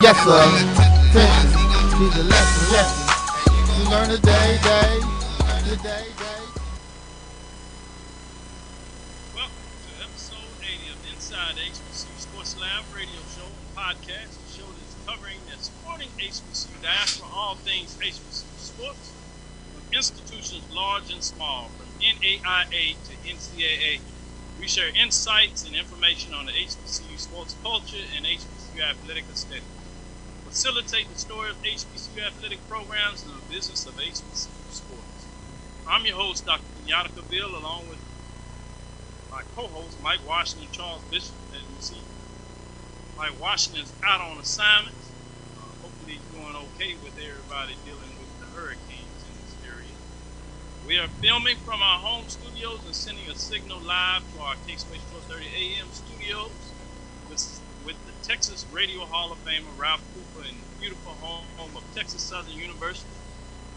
Yes, sir. Attention. These are lessons. You learn a day. Welcome to episode 80 of Inside the HBCU Sports Lab radio show and podcast. A show that's covering the supporting HBCU diaspora, all things HBCU sports, from institutions large and small, from NAIA to NCAA. We share insights and information on the HBCU sports culture and HBCU athletic aesthetic. Facilitate the story of HBCU athletic programs and the business of HBCU sports. I'm your host, Dr. Kenyatta Cavil, along with my co-host, Mike Washington, Charles Bishop. As you see, Mike Washington is out on assignment. Hopefully he's doing okay with everybody dealing with the hurricanes in this area. We are filming from our home studios and sending a signal live to our K-Space 1230 AM studios with the Texas Radio Hall of Famer Ralph Cooper in the beautiful home of Texas Southern University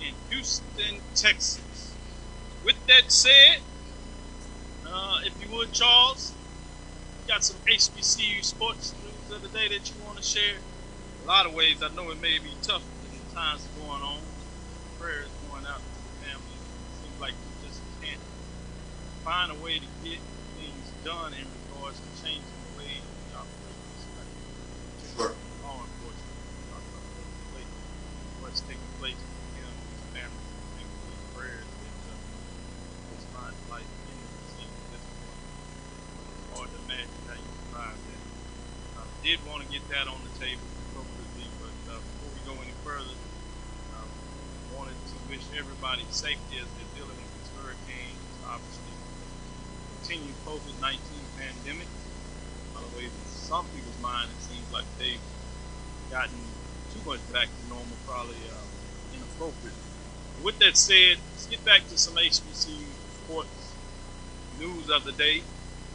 in Houston, Texas. With that said, if you would, Charles, you got some HBCU sports news of the day that you want to share. A lot of ways. I know it may be tough in the times going on. Prayers going out to the family. It seems like you just can't find a way to get things done in regards to changing the way we operate. Sure. Law enforcement. What's taking place with him and his family. And his prayers that his mind life in the scene at this point. It's hard to imagine how you survive that. I did want to get that on the table appropriately, but before we go any further, I wanted to wish everybody safety as they're dealing with this hurricane. Obviously, continued COVID-19 pandemic. By the way, in some people's mind, it seems like they've gotten too much back to normal, probably inappropriate. With that said, let's get back to some HBCU sports news of the day.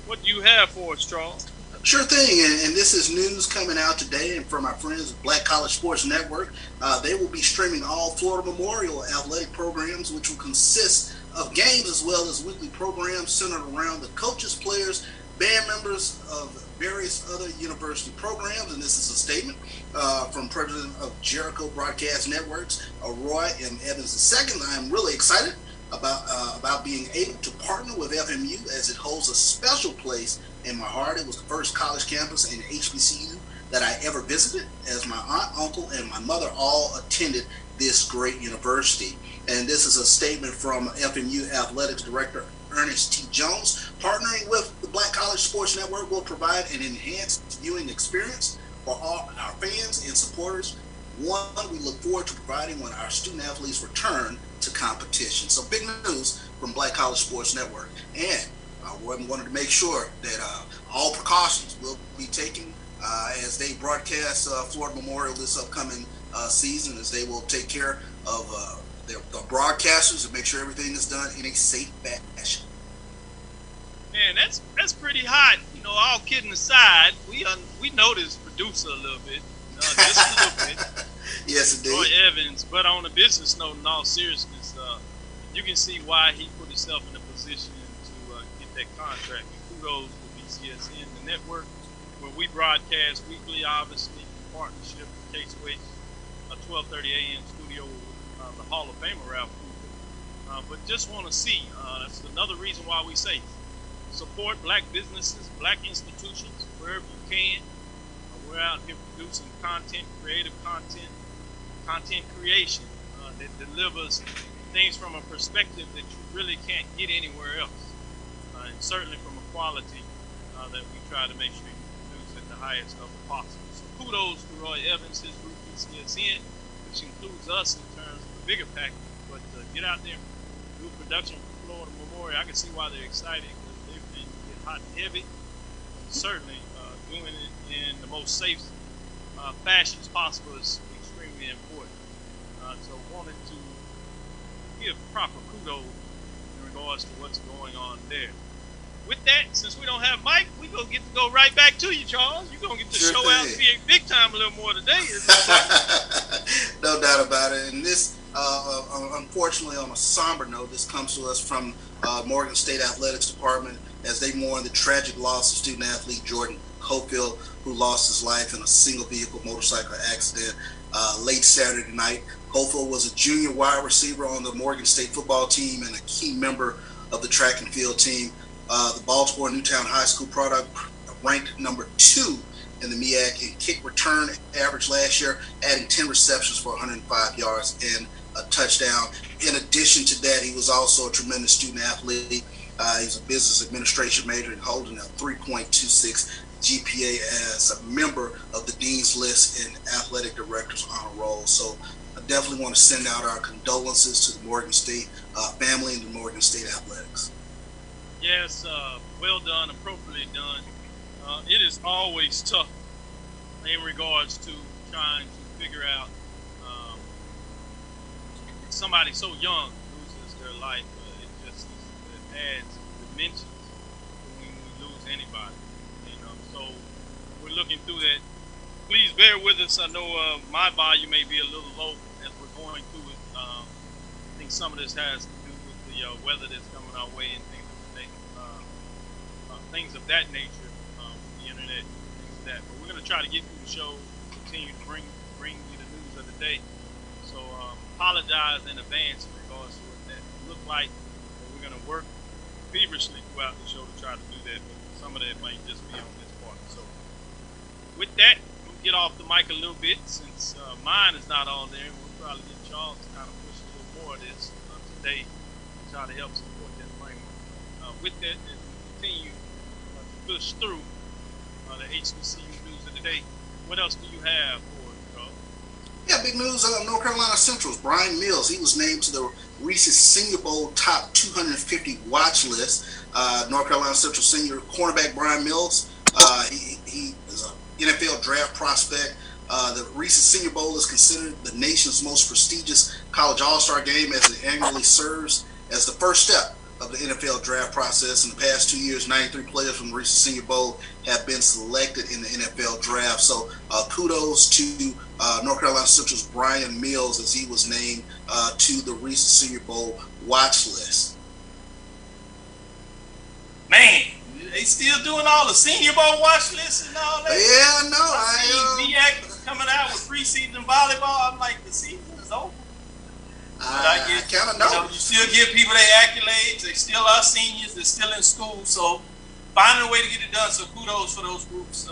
What do you have for us, Charles? Sure thing, and this is news coming out today, and from our friends at Black College Sports Network. They will be streaming all Florida Memorial athletic programs, which will consist of games as well as weekly programs centered around the coaches, players, band members of various other university programs. And this is a statement from President of Jericho Broadcast Networks, Roy M. Evans II. I'm really excited about being able to partner with FMU as it holds a special place in my heart. It was the first college campus in HBCU that I ever visited, as my aunt, uncle, and my mother all attended this great university. And this is a statement from FMU Athletics Director Ernest T. Jones. Partnering with the Black College Sports Network will provide an enhanced viewing experience for all our fans and supporters. One we look forward to providing when our student athletes return to competition. So big news from Black College Sports Network. And I wanted to make sure that all precautions will be taken as they broadcast Florida Memorial this upcoming season, as they will take care of the broadcasters and make sure everything is done in a safe fashion. Man, that's pretty hot. You know, all kidding aside, we know this producer a little bit, just a little bit. Yes, indeed. Roy Evans, but on a business note, in all seriousness, you can see why he put himself in a position to get that contract. And kudos to BCSN, the network, where we broadcast weekly, obviously in partnership with K-Space, 1230 AM studio with the Hall of Famer Ralph Cooper. But just want to see, that's another reason why we say support black businesses, black institutions, wherever you can. We're out here producing content, creative content creation that delivers things from a perspective that you really can't get anywhere else. And certainly from a quality that we try to make sure you produce at the highest level possible. So kudos to Roy Evans, his group BCSN, which includes us in terms of the bigger package. But get out there and do production for Florida Memorial. I can see why they're excited, because they've been hot and heavy. And certainly doing it in the most safe fashions possible is extremely important. So wanted to give proper kudos in regards to what's going on there. With that, since we don't have Mike, we're going to get to go right back to you, Charles. You're going to get to show out and be big time a little more today. No doubt about it. And this, unfortunately, on a somber note, this comes to us from Morgan State Athletics Department. as they mourn the tragic loss of student athlete Jordan Cofield, who lost his life in a single vehicle motorcycle accident late Saturday night. Cofield was a junior wide receiver on the Morgan State football team and a key member of the track and field team. The Baltimore Newtown High School product ranked number 2 in the MEAC in kick return average last year, adding 10 receptions for 105 yards and a touchdown. In addition to that, he was also a tremendous student athlete. He's a business administration major and holding a 3.26 GPA as a member of the Dean's List and Athletic Directors Honor Roll. So I definitely want to send out our condolences to the Morgan State family and the Morgan State Athletics. Yes, well done, appropriately done. It is always tough in regards to trying to figure out somebody so young loses their life. It adds dimensions when we lose anybody. So we're looking through that. Please bear with us. I know my volume may be a little low as we're going through it. I think some of this has to do with the weather that's coming our way and things of that nature, the internet, things of that. But we're going to try to get through the show, continue to bring you the news of the day. So apologize in advance in regards to what that looked like. We're going to work feverishly throughout the show to try to do that, but some of that might just be on this part. So with that, we'll get off the mic a little bit since mine is not on there. We'll probably get Charles to kind of push a little more of this today to try to help support that framework. With that, as we continue to push through the HBCU news of the day, what else do you have for us, Charles? Yeah, big news. North Carolina Central's Brian Mills. He was named to the Reese's Senior Bowl top 250 watch list. North Carolina Central senior cornerback Brian Mills. He is an NFL draft prospect. The Reese's Senior Bowl is considered the nation's most prestigious college all-star game as it annually serves as the first step of the NFL draft process. In the past 2 years, 93 players from the Reese's Senior Bowl have been selected in the NFL draft. So kudos to North Carolina Central's Brian Mills as he was named to the Reese's Senior Bowl watch list. Man, they still doing all the Senior Bowl watch lists and all that? Yeah, no. I see MEAC coming out with preseason volleyball. I'm like, the season is over. I kind of know. You still give people their accolades. They still are seniors. They're still in school. So finding a way to get it done. So kudos for those groups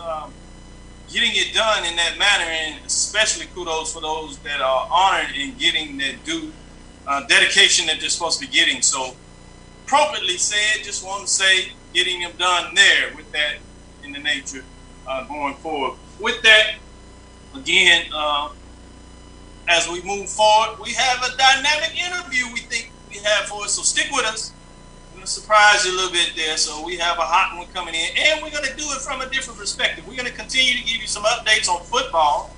getting it done in that manner, and especially kudos for those that are honored in getting their due dedication that they're supposed to be getting. So appropriately said, just want to say getting them done there with that in the nature going forward. With that, again, as we move forward, we have a dynamic interview we think we have for us, so stick with us. I'm going to surprise you a little bit there. So we have a hot one coming in, and we're going to do it from a different perspective. We're going to continue to give you some updates on football,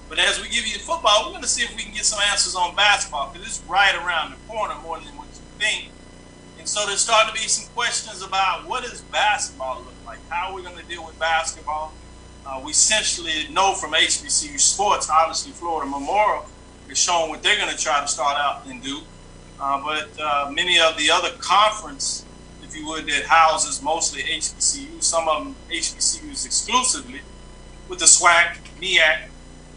but as we give you the football, we're going to see if we can get some answers on basketball, because it's right around the corner more than what you think. And so there's starting to be some questions about what does basketball look like? How are we going to deal with basketball? We essentially know from HBCU Sports, obviously Florida Memorial is showing what they're going to try to start out and do. But many of the other conference, if you would, that houses mostly HBCUs, some of them HBCUs exclusively, with the SWAC, MEAC,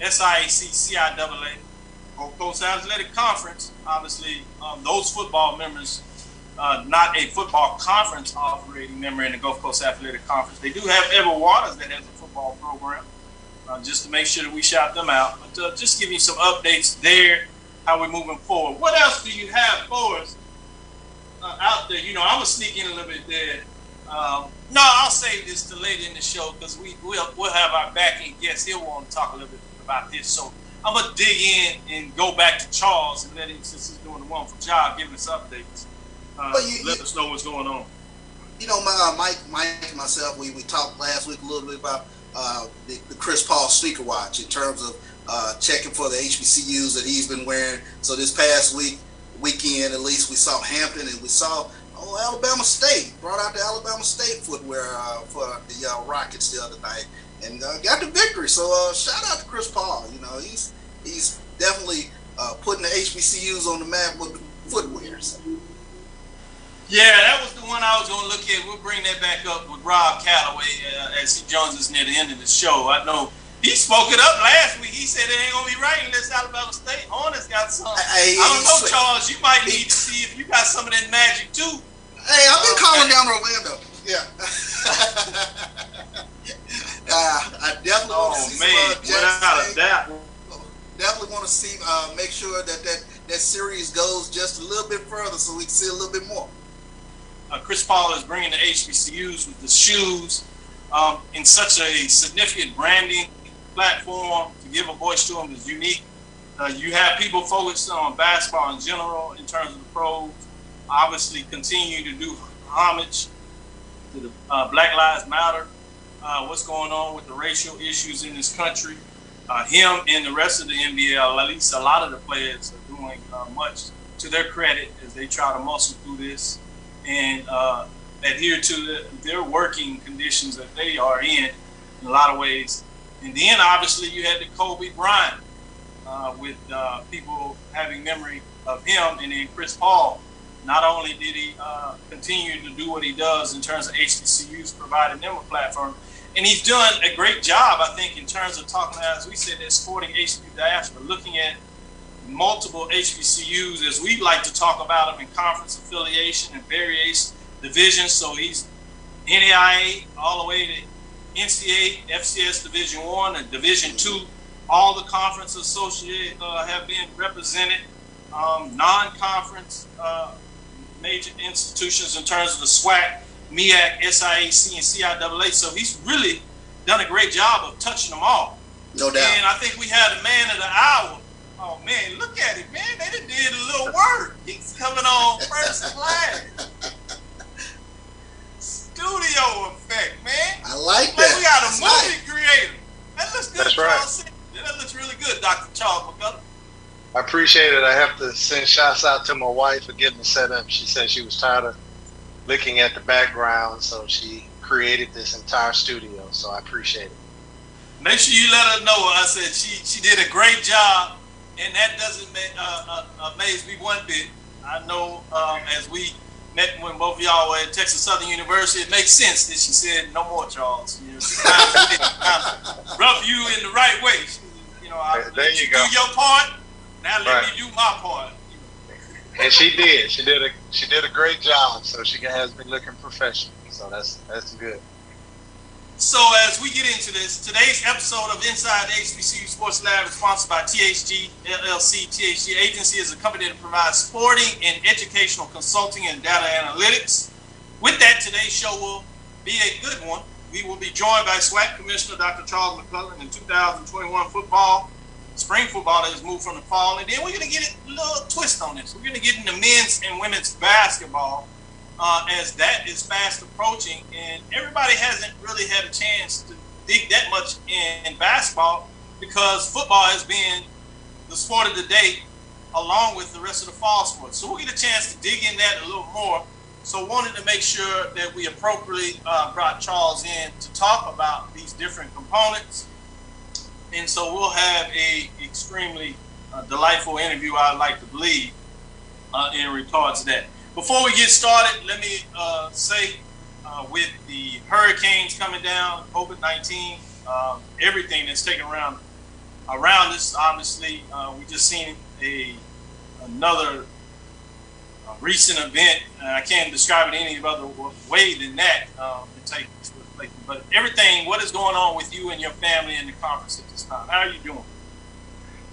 SIAC, CIAA, Gulf Coast Athletic Conference, obviously those football members, not a football conference operating member in the Gulf Coast Athletic Conference. They do have Edward Waters that has a football program, just to make sure that we shout them out. But just give you some updates there, how we're moving forward. What else do you have for us out there? You know, I'm going to sneak in a little bit there. No, I'll save this to later in the show, because we'll have our back-end guest. He'll want to talk a little bit about this. So I'm going to dig in and go back to Charles and let him, since he's doing the wonderful job, giving us updates. Let us know what's going on. You know, Mike and myself, we talked last week a little bit about the Chris Paul sneaker watch in terms of checking for the HBCUs that he's been wearing. So this past weekend, at least, we saw Hampton and we saw Alabama State brought out the Alabama State footwear for the Rockets the other night and got the victory. So shout out to Chris Paul. You know, he's definitely putting the HBCUs on the map with footwear. So. Yeah, that was the one I was going to look at. We'll bring that back up with Rob Calloway as he joins us near the end of the show. I know he spoke it up last week. He said it ain't going to be right unless Alabama State Hornets got some. I don't know, Charles. You might need to see if you got some of that magic, too. Hey, I've been calling down Orlando. Yeah. I definitely want to see without a doubt. Definitely want to see, make sure that series goes just a little bit further so we can see a little bit more. Chris Paul is bringing the HBCUs with the shoes in such a significant branding platform to give a voice to them is unique. You have people focused on basketball in general in terms of the pros. Obviously, continue to do homage to the Black Lives Matter, what's going on with the racial issues in this country. Him and the rest of the NBA, at least a lot of the players, are doing much to their credit as they try to muscle through this and adhere to their working conditions that they are in a lot of ways. And then, obviously, you had the Kobe Bryant with people having memory of him, and then Chris Paul. Not only did he continue to do what he does in terms of HBCUs, providing them a platform, and he's done a great job, I think, in terms of talking, as we said, that sporting HBCU diaspora, looking at multiple HBCUs, as we like to talk about them, in conference affiliation and various divisions. So he's NAIA all the way to NCAA, FCS Division I, and Division II. All the conference associated have been represented. Non-conference major institutions in terms of the SWAC, MEAC, SIAC, and CIAA. So he's really done a great job of touching them all. No doubt. And I think we had a man of the hour. Oh, man, look at it, man. They done did a little work. He's coming on first class. Studio effect, man. I like that. We got a That's movie nice. creator. That looks good. That's right. Charles. That looks really good, Dr. Charles McClelland. I appreciate it. I have to send shouts out to my wife for getting it set up. She said she was tired of looking at the background, so she created this entire studio. So I appreciate it. Make sure you let her know. I said she did a great job, and that doesn't amaze me one bit. I know as we met when both of y'all were at Texas Southern University, it makes sense that she said no more, Charles. You know, she kind of rub you in the right way. There you go. Do your part. Now let me do my part. And she did. She did a great job. So she has me looking professional. So that's good. So as we get into this, today's episode of Inside the HBCU Sports Lab is sponsored by THG LLC. THG Agency is a company that provides sporting and educational consulting and data analytics. With that, today's show will be a good one. We will be joined by SWAC Commissioner Dr. Charles McClelland in 2021 football. Spring football that has moved from the fall. And then we're going to get a little twist on this. We're going to get into men's and women's basketball as that is fast approaching. And everybody hasn't really had a chance to dig that much in basketball because football has been the sport of the day along with the rest of the fall sports. So we'll get a chance to dig in that a little more. So wanted to make sure that we appropriately brought Charles in to talk about these different components. And so we'll have a extremely delightful interview, I'd like to believe, in regards to that. Before we get started, let me say with the hurricanes coming down, COVID-19, everything that's taken around us, obviously, we just seen another recent event. I can't describe it any other way than that. It takes place. But everything, what is going on with you and your family in the conference at this time? How are you doing?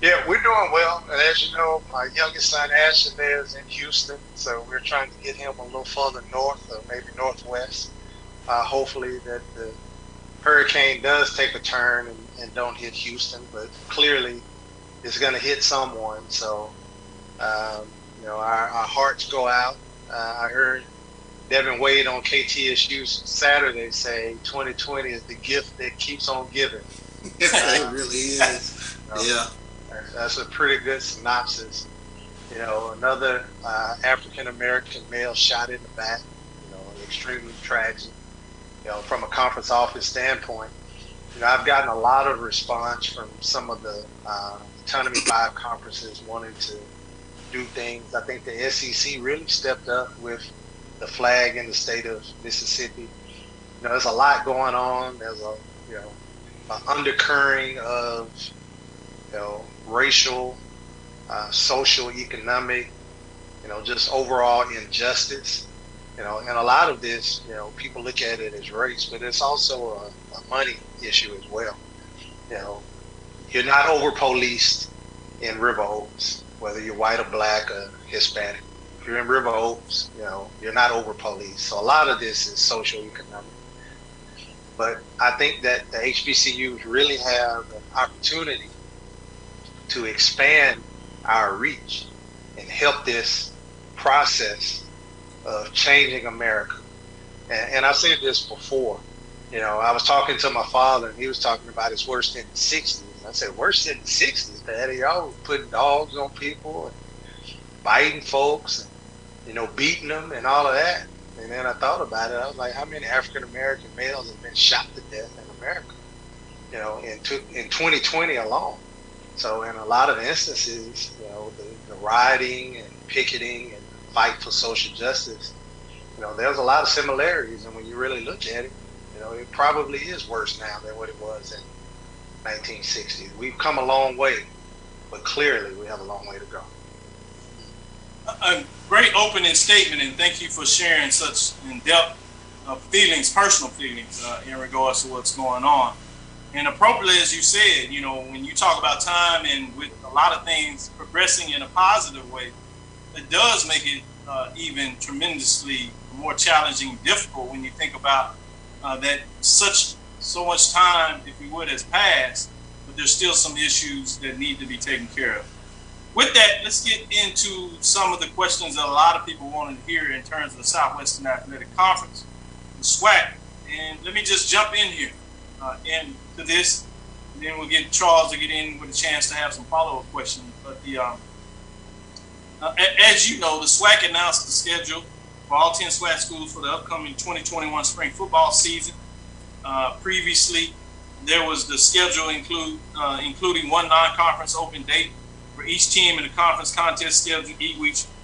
Yeah, we're doing well. And as you know, my youngest son, Ashton, there is in Houston. So we're trying to get him a little further north or maybe northwest. Hopefully that the hurricane does take a turn and don't hit Houston. But clearly it's going to hit someone. So, our hearts go out. I heard Devin Wade on KTSU Saturday say 2020 is the gift that keeps on giving. It really is. Yeah. That's a pretty good synopsis. Another African-American male shot in the back, extremely tragic. From a conference office standpoint, I've gotten a lot of response from some of the Autonomy 5 conferences wanting to do things. I think the SEC really stepped up with the flag in the state of Mississippi. You know, there's a lot going on. There's a, you know, an undercurrent of, you know, racial, social, economic, you know, just overall injustice. You know, and a lot of this, you know, people look at it as race, but it's also a money issue as well. You know, you're not over-policed in River Oaks, whether you're white or black or Hispanic. If you're in River Oaks, you know, you're not over-policed. So a lot of this is social economic. But I think that the HBCUs really have an opportunity to expand our reach and help this process of changing America. And I've said this before. You know, I was talking to my father, and he was talking about it's worse than the 60s. I said, worse than the 60s, Daddy? Y'all putting dogs on people and biting folks and, you know, beating them and all of that. And then I thought about it. I was like, how many African-American males have been shot to death in America, you know, in 2020 alone? So in a lot of instances, you know, the rioting and picketing and fight for social justice, you know, there's a lot of similarities. And when you really look at it, you know, it probably is worse now than what it was in 1960s. We've come a long way, but clearly we have a long way to go. A great opening statement, and thank you for sharing such in-depth feelings, personal feelings, in regards to what's going on. And appropriately, as you said, you know, when you talk about time and with a lot of things progressing in a positive way, it does make it even tremendously more challenging and difficult when you think about that so much time, if you would, has passed, but there's still some issues that need to be taken care of. With that, let's get into some of the questions that a lot of people wanted to hear in terms of the Southwestern Athletic Conference, the SWAC. And let me just jump in here into this, and then we'll get Charles to get in with a chance to have some follow-up questions. But as you know, the SWAC announced the schedule for all 10 SWAC schools for the upcoming 2021 spring football season. Previously, there was the schedule including one non-conference open date for each team in the conference contest schedule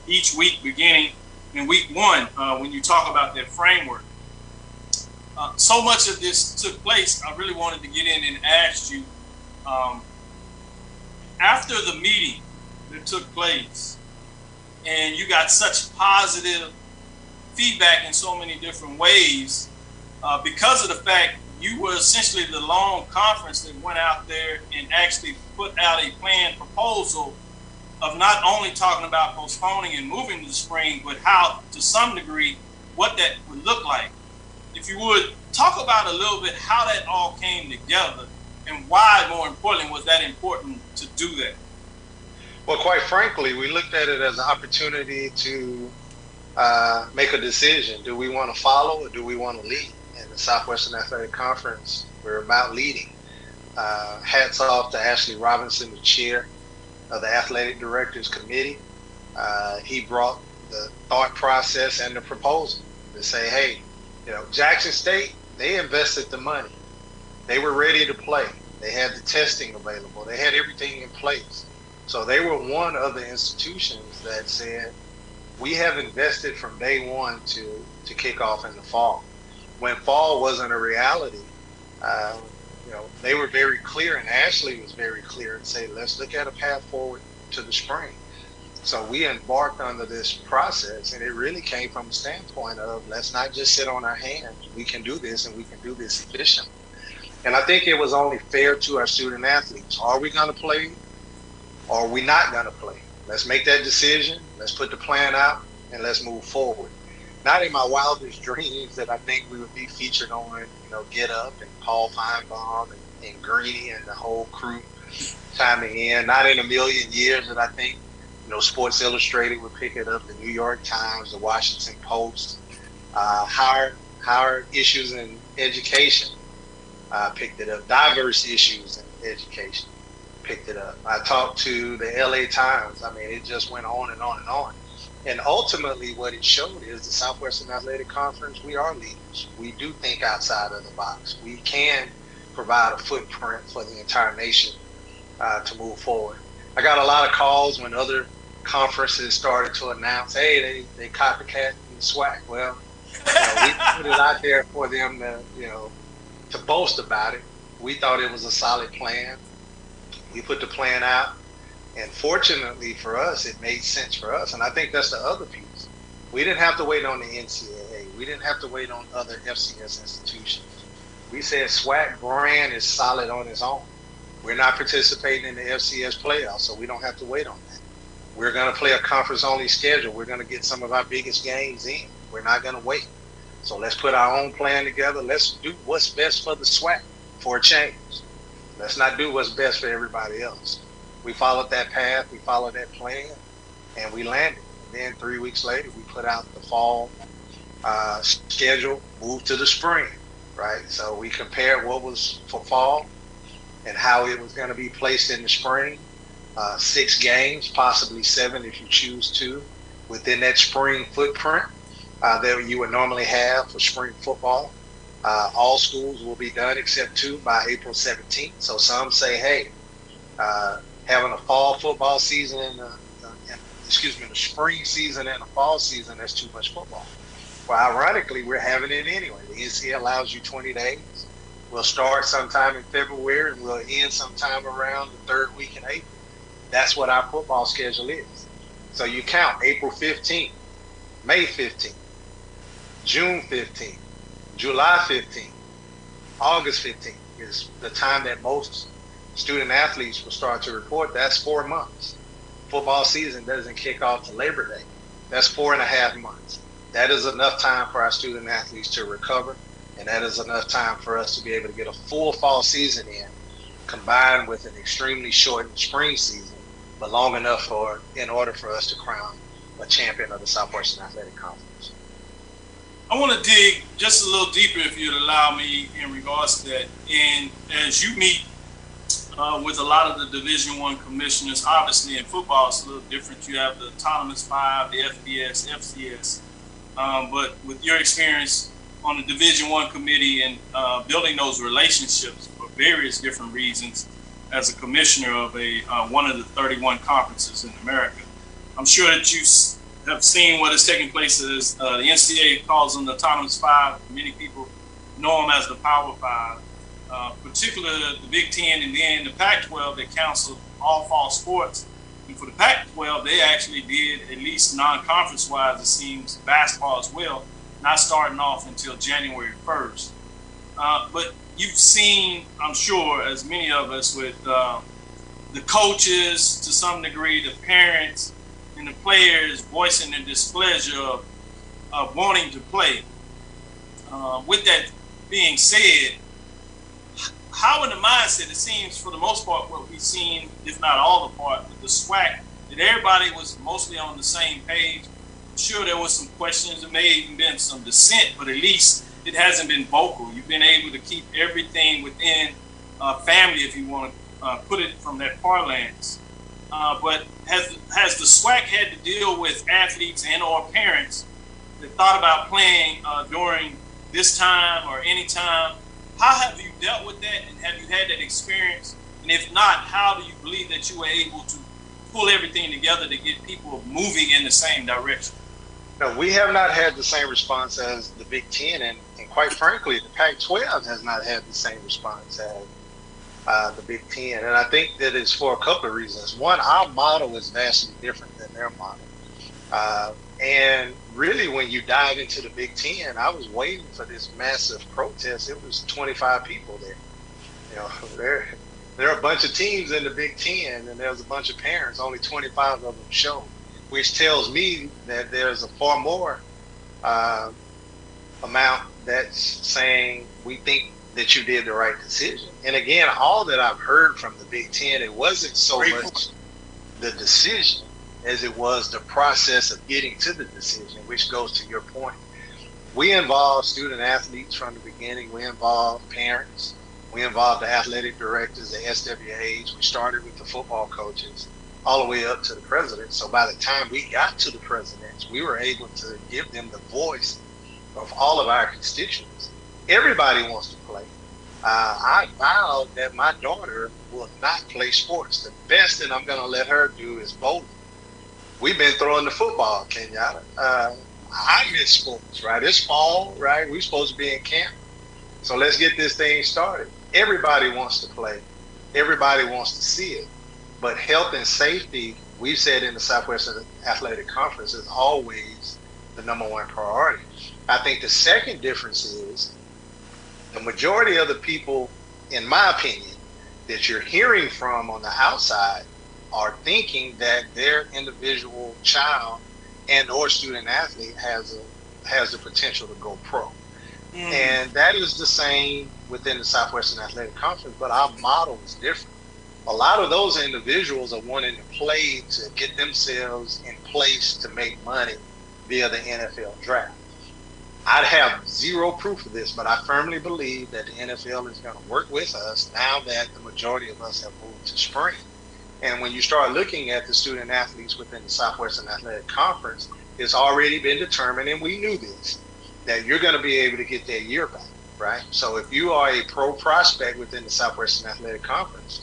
each week beginning in week 1 when you talk about that framework. So much of this took place, I really wanted to get in and ask you, after the meeting that took place, and you got such positive feedback in so many different ways, because of the fact you were essentially the lone conference that went out there and actually put out a planned proposal of not only talking about postponing and moving to the spring, but how, to some degree, what that would look like. If you would, talk about a little bit how that all came together and why, more importantly, was that important to do that? Well, quite frankly, we looked at it as an opportunity to make a decision. Do we want to follow or do we want to lead? In the Southwestern Athletic Conference, we're about leading. Hats off to Ashley Robinson, the chair of the Athletic Directors Committee. He brought the thought process and the proposal to say, hey, you know, Jackson State, they invested the money. They were ready to play. They had the testing available. They had everything in place. So they were one of the institutions that said, we have invested from day one to kick off in the fall. When fall wasn't a reality, you know, they were very clear, and Ashley was very clear and say, let's look at a path forward to the spring. So we embarked under this process, and it really came from a standpoint of, let's not just sit on our hands. We can do this, and we can do this efficiently. And I think it was only fair to our student athletes. Are we going to play, or are we not going to play? Let's make that decision. Let's put the plan out, and let's move forward. Not in my wildest dreams that I think we would be featured on, you know, Get Up and Paul Feinbaum and Greeny and the whole crew chiming in. Not in a million years that I think, you know, Sports Illustrated would pick it up, the New York Times, the Washington Post, higher issues in education picked it up, diverse issues in education picked it up. I talked to the LA Times. I mean, it just went on and on and on. And ultimately what it showed is the Southwestern Athletic Conference, we are leaders. We do think outside of the box. We can provide a footprint for the entire nation to move forward. I got a lot of calls when other conferences started to announce, hey, they copycat SWAC. Well, we put it out there for them to boast about it. We thought it was a solid plan. We put the plan out, and fortunately for us, it made sense for us. And I think that's the other piece. We didn't have to wait on the NCAA. We didn't have to wait on other FCS institutions. We said SWAC brand is solid on its own. We're not participating in the FCS playoffs, so we don't have to wait on that. We're going to play a conference-only schedule. We're going to get some of our biggest games in. We're not going to wait. So let's put our own plan together. Let's do what's best for the SWAC for a change. Let's not do what's best for everybody else. We followed that path. We followed that plan, and we landed. And then 3 weeks later, we put out the fall schedule, moved to the spring, right? So we compared what was for fall and how it was going to be placed in the spring. 6 games, possibly 7 if you choose to, within that spring footprint that you would normally have for spring football. All schools will be done except 2 by April 17th. So some say, hey, having a fall football season and the spring season and a fall season, that's too much football. Well, ironically, we're having it anyway. The NCAA allows you 20 days. We'll start sometime in February and we'll end sometime around the 3rd week in April. That's what our football schedule is. So you count April 15th, May 15th, June 15th, July 15th, August 15th is the time that most student athletes will start to report. That's 4 months. Football season doesn't kick off to Labor Day. That's 4.5 months. That is enough time for our student athletes to recover, and that is enough time for us to be able to get a full fall season in, combined with an extremely shortened spring season, but long enough in order for us to crown a champion of the Southwestern Athletic Conference. I want to dig just a little deeper, if you'd allow me, in regards to that. And as you meet with a lot of the Division I commissioners, obviously in football it's a little different. You have the Autonomous 5, the FBS, FCS. But with your experience on the Division I committee and building those relationships for various different reasons as a commissioner of one of the 31 conferences in America, I'm sure that you have seen what is taking place. As the NCAA calls them the Autonomous 5. Many people know them as the Power 5. Particularly the Big Ten and then the Pac-12 that counseled all fall sports. And for the Pac-12, they actually did, at least non-conference-wise, it seems, basketball as well, not starting off until January 1st. But you've seen, I'm sure, as many of us, with the coaches, to some degree, the parents, and the players voicing their displeasure of wanting to play. With that being said, how in the mindset, it seems for the most part what we've seen, if not all the part, with the SWAC, that everybody was mostly on the same page. I'm sure there was some questions, there may even been some dissent, but at least it hasn't been vocal. You've been able to keep everything within family, if you want to put it from that parlance. But has the SWAC had to deal with athletes and or parents that thought about playing during this time or any time? How have you dealt with that, and have you had that experience? And if not, how do you believe that you were able to pull everything together to get people moving in the same direction? No, we have not had the same response as the Big Ten, and quite frankly, the Pac-12 has not had the same response as the Big Ten. And I think that it's for a couple of reasons. One, our model is vastly different than their model. And really, when you dive into the Big Ten, I was waiting for this massive protest. It was 25 people there. You know, there are a bunch of teams in the Big Ten, and there's a bunch of parents. Only 25 of them show, which tells me that there's a far more amount that's saying we think that you did the right decision. And again, all that I've heard from the Big Ten, it wasn't so much the decision as it was the process of getting to the decision, which goes to your point. We involved student athletes from the beginning. We involved parents. We involved the athletic directors, the SWAs. We started with the football coaches all the way up to the president. So by the time we got to the presidents, we were able to give them the voice of all of our constituents. Everybody wants to play. I vowed that my daughter will not play sports. The best that I'm going to let her do is bowling. We've been throwing the football, Kenyatta. I miss sports, right? It's fall, right? We're supposed to be in camp. So let's get this thing started. Everybody wants to play. Everybody wants to see it. But health and safety, we've said in the Southwestern Athletic Conference, is always the number one priority. I think the second difference is the majority of the people, in my opinion, that you're hearing from on the outside are thinking that their individual child and or student athlete has the potential to go pro. And that is the same within the Southwestern Athletic Conference, but our model is different. A lot of those individuals are wanting to play to get themselves in place to make money via the NFL draft. I'd have zero proof of this, but I firmly believe that the NFL is going to work with us now that the majority of us have moved to spring. And when you start looking at the student athletes within the Southwestern Athletic Conference, it's already been determined, and we knew this, that you're going to be able to get that year back, right? So if you are a pro prospect within the Southwestern Athletic Conference,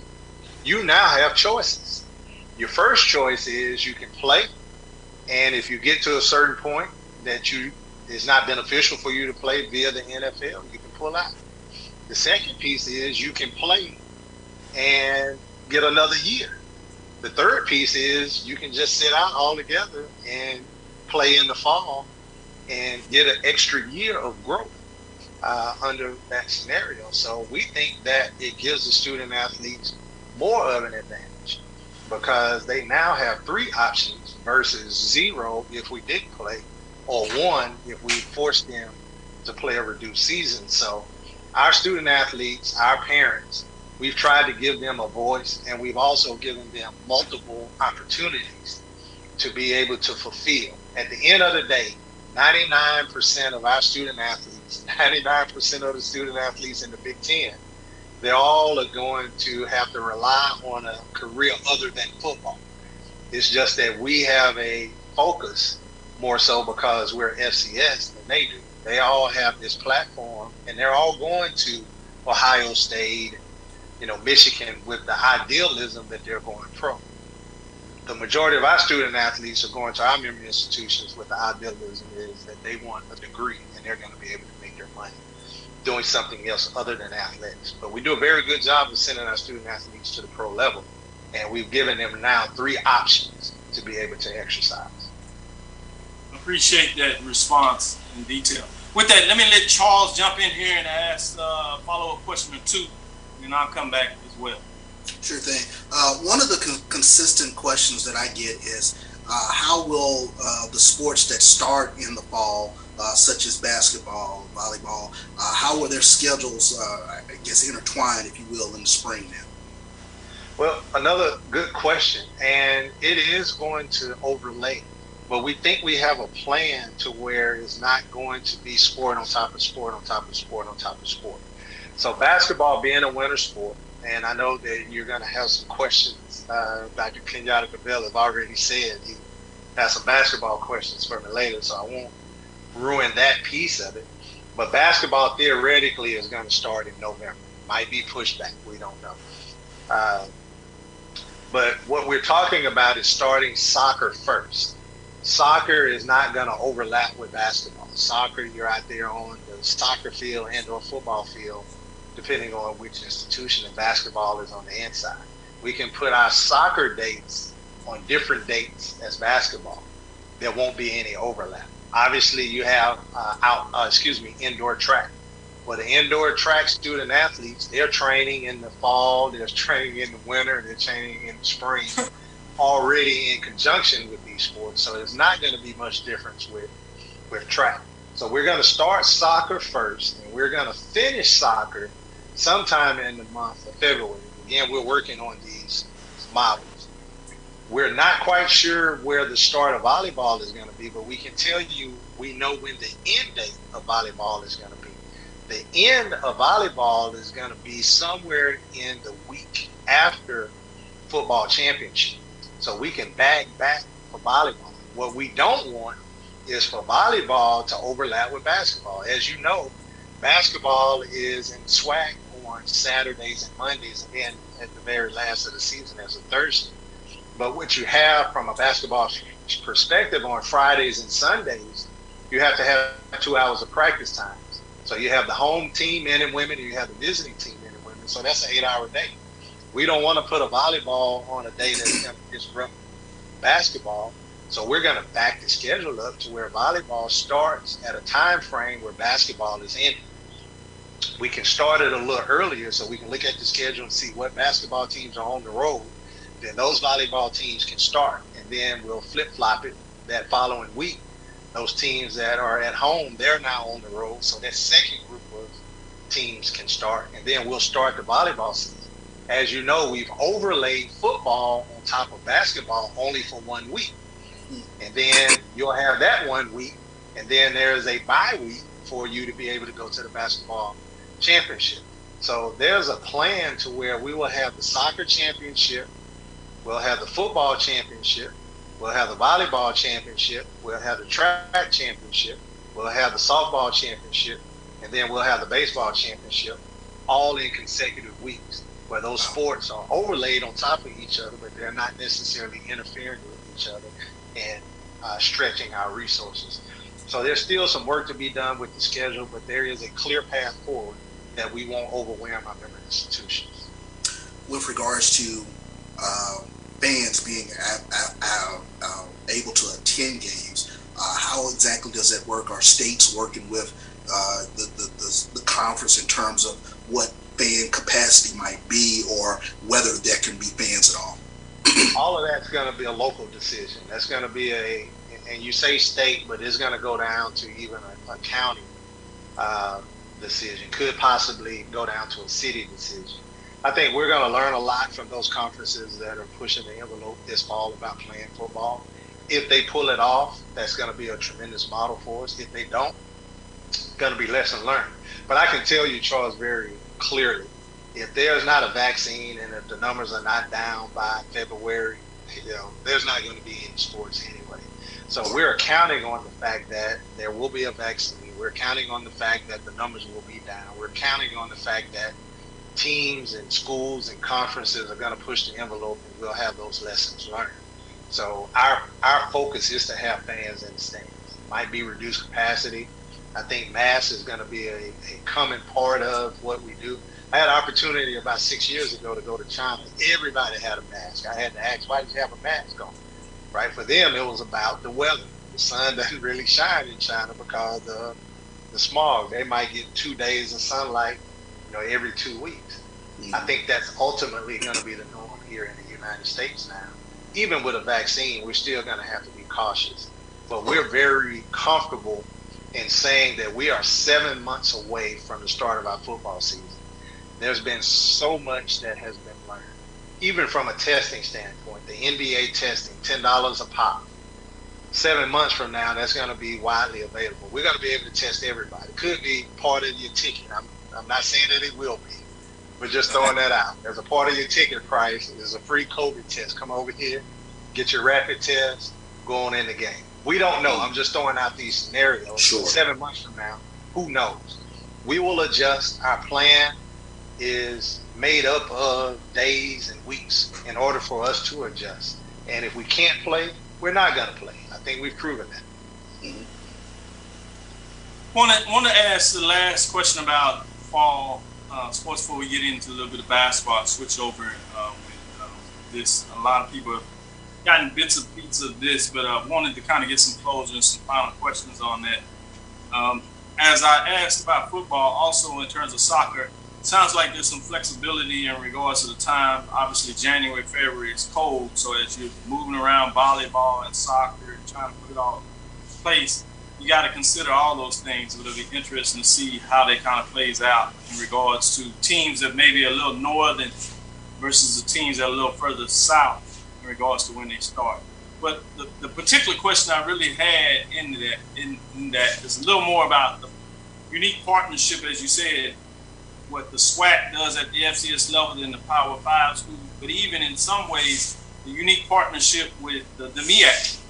you now have choices. Your first choice is you can play, and if you get to a certain point that it's not beneficial for you to play via the NFL, you can pull out. The second piece is you can play and get another year. The third piece is you can just sit out altogether and play in the fall and get an extra year of growth under that scenario. So we think that it gives the student athletes more of an advantage because they now have 3 options versus 0 if we didn't play, or 1 if we forced them to play a reduced season. So our student athletes, our parents, we've tried to give them a voice, and we've also given them multiple opportunities to be able to fulfill. At the end of the day, 99% of our student athletes, 99% of the student athletes in the Big Ten, they all are going to have to rely on a career other than football. It's just that we have a focus more so because we're FCS than they do. They all have this platform, and they're all going to Ohio State, Michigan, with the idealism that they're going pro. The majority of our student athletes are going to our member institutions with the idealism is that they want a degree and they're going to be able to make their money doing something else other than athletics. But we do a very good job of sending our student athletes to the pro level, and we've given them now 3 options to be able to exercise. Appreciate that response in detail. With that, let me let Charles jump in here and ask follow-up question or 2, and I'll come back as well. Sure thing. One of the consistent questions that I get is how will the sports that start in the fall, such as basketball, volleyball, how will their schedules, intertwine, if you will, in the spring now? Well, another good question, and it is going to overlay, but we think we have a plan to where it's not going to be sport on top of sport on top of sport on top of sport. So basketball being a winter sport, and I know that you're going to have some questions. Dr. Kenyatta Cavil has already said he has some basketball questions for me later, so I won't ruin that piece of it. But basketball theoretically is going to start in November. Might be pushed back. We don't know. But what we're talking about is starting soccer first. Soccer is not going to overlap with basketball. Soccer, you're out there on the soccer field and or football field, depending on which institution, and basketball is on the inside. We can put our soccer dates on different dates as basketball. There won't be any overlap. Obviously, you have indoor track. Well, the indoor track student athletes, they're training in the fall, they're training in the winter, they're training in the spring, already in conjunction with these sports. So there's not going to be much difference with track. So we're going to start soccer first, and we're going to finish soccer sometime in the month of February. Again, we're working on these models. We're not quite sure where the start of volleyball is going to be, but we can tell you we know when the end date of volleyball is going to be. The end of volleyball is going to be somewhere in the week after football championship. So we can back for volleyball. What we don't want is for volleyball to overlap with basketball. As you know, basketball is in SWAC on Saturdays and Mondays, and then at the very last of the season as a Thursday. But what you have from a basketball perspective on Fridays and Sundays, you have to have 2 hours of practice times. So you have the home team, men and women, and you have the visiting team, men and women. So that's an 8-hour day. We don't want to put a volleyball on a day that's going to disrupt basketball. So we're going to back the schedule up to where volleyball starts at a time frame where basketball is ending. We can start it a little earlier so we can look at the schedule and see what basketball teams are on the road. Then those volleyball teams can start, and then we'll flip-flop it that following week. Those teams that are at home, they're now on the road, so that second group of teams can start, and then we'll start the volleyball season. As you know, we've overlaid football on top of basketball only for 1 week. And then you'll have that 1 week, and then there's a bye week for you to be able to go to the basketball championship. So there's a plan to where we will have the soccer championship, we'll have the football championship, we'll have the volleyball championship, we'll have the track championship, we'll have the softball championship, and then we'll have the baseball championship, all in consecutive weeks, where those sports are overlaid on top of each other, but they're not necessarily interfering with each other and stretching our resources. So there's still some work to be done with the schedule, but there is a clear path forward that we won't overwhelm our member institutions. With regards to fans being able to attend games, how exactly does that work? Are states working with the conference in terms of what fan capacity might be, or whether there can be fans at all? All of that's going to be a local decision. That's going to be and you say state, but it's going to go down to even a county decision. Could possibly go down to a city decision. I think we're going to learn a lot from those conferences that are pushing the envelope this fall about playing football. If they pull it off, that's going to be a tremendous model for us. If they don't, it's going to be lesson learned. But I can tell you, Charles, very clearly, if there's not a vaccine and if the numbers are not down by February, there's not going to be any sports anyway. So we're counting on the fact that there will be a vaccine. We're counting on the fact that the numbers will be down. We're counting on the fact that teams and schools and conferences are going to push the envelope, and we'll have those lessons learned. So our focus is to have fans in the stands. Might be reduced capacity. I think mask is going to be a common part of what we do. I had an opportunity about 6 years ago to go to China. Everybody had a mask. I had to ask, why did you have a mask on? Right? For them, it was about the weather. The sun doesn't really shine in China because of the smog. They might get 2 days of sunlight, every 2 weeks. Mm-hmm. I think that's ultimately going to be the norm here in the United States now. Even with a vaccine, we're still going to have to be cautious. But we're very comfortable in saying that we are 7 months away from the start of our football season. There's been so much that has been learned. Even from a testing standpoint, the NBA testing, $10 a pop. 7 months from now, that's going to be widely available. We're going to be able to test everybody. It could be part of your ticket. I'm not saying that it will be. We're just throwing that out. As a part of your ticket price, there's a free COVID test. Come over here, get your rapid test, go on in the game. We don't know. I'm just throwing out these scenarios. Sure. 7 months from now, who knows? We will adjust. Our plan is made up of days and weeks in order for us to adjust. And if we can't play, we're not going to play. I think we've proven that. Mm-hmm. Want to ask the last question about fall sports before we get into a little bit of basketball. Switch over with this. A lot of people have gotten bits and pieces of this, but I wanted to kind of get some closure and some final questions on that. As I asked about football, also in terms of soccer, sounds like there's some flexibility in regards to the time. Obviously, January, February is cold, so as you're moving around volleyball and soccer and trying to put it all in place, you got to consider all those things. It'll be interesting to see how they kind of plays out in regards to teams that may be a little northern versus the teams that are a little further south in regards to when they start. But the particular question I really had in that is a little more about the unique partnership, as you said, what the SWAC does at the FCS level in the Power 5 schools, but even in some ways, the unique partnership with the MEAC.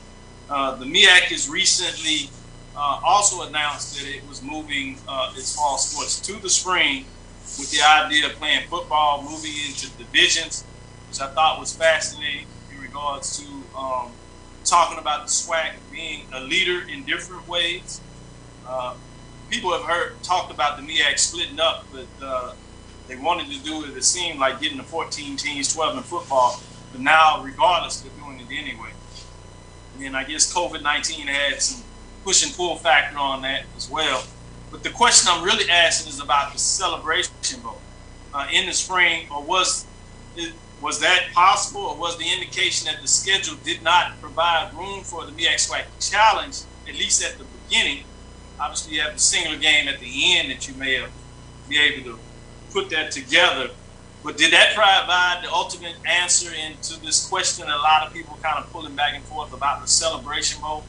The MEAC has recently also announced that it was moving its fall sports to the spring with the idea of playing football, moving into divisions, which I thought was fascinating in regards to talking about the SWAC being a leader in different ways. People have talked about the MEAC splitting up, but they wanted to do it seemed like getting the 14 teams, 12 in football. But now, regardless, they're doing it anyway. And I guess COVID-19 had some push and pull factor on that as well. But the question I'm really asking is about the Celebration Bowl in the spring, or was that possible, or was the indication that the schedule did not provide room for the MEAC SWAC Challenge, at least at the beginning? Obviously, you have the singular game at the end that you may have be able to put that together. But did that provide the ultimate answer into this question that a lot of people kind of pulling back and forth about the Celebration Bowl?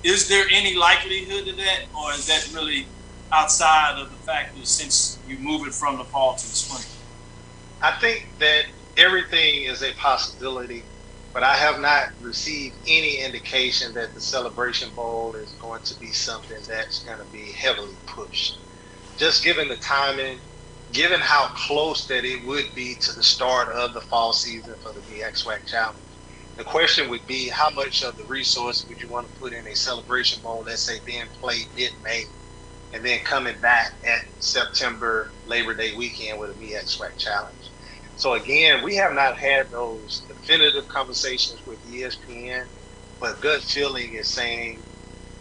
Is there any likelihood of that, or is that really outside of the factor since you move it from the fall to the spring? I think that everything is a possibility, but I have not received any indication that the Celebration Bowl is going to be something that's going to be heavily pushed. Just given the timing, given how close that it would be to the start of the fall season for the MEAC SWAC Challenge, the question would be, how much of the resource would you want to put in a Celebration Bowl, let's say being played mid-May, and then coming back at September Labor Day weekend with a MEAC SWAC Challenge? So again, we have not had those definitive conversations with ESPN, but gut feeling is saying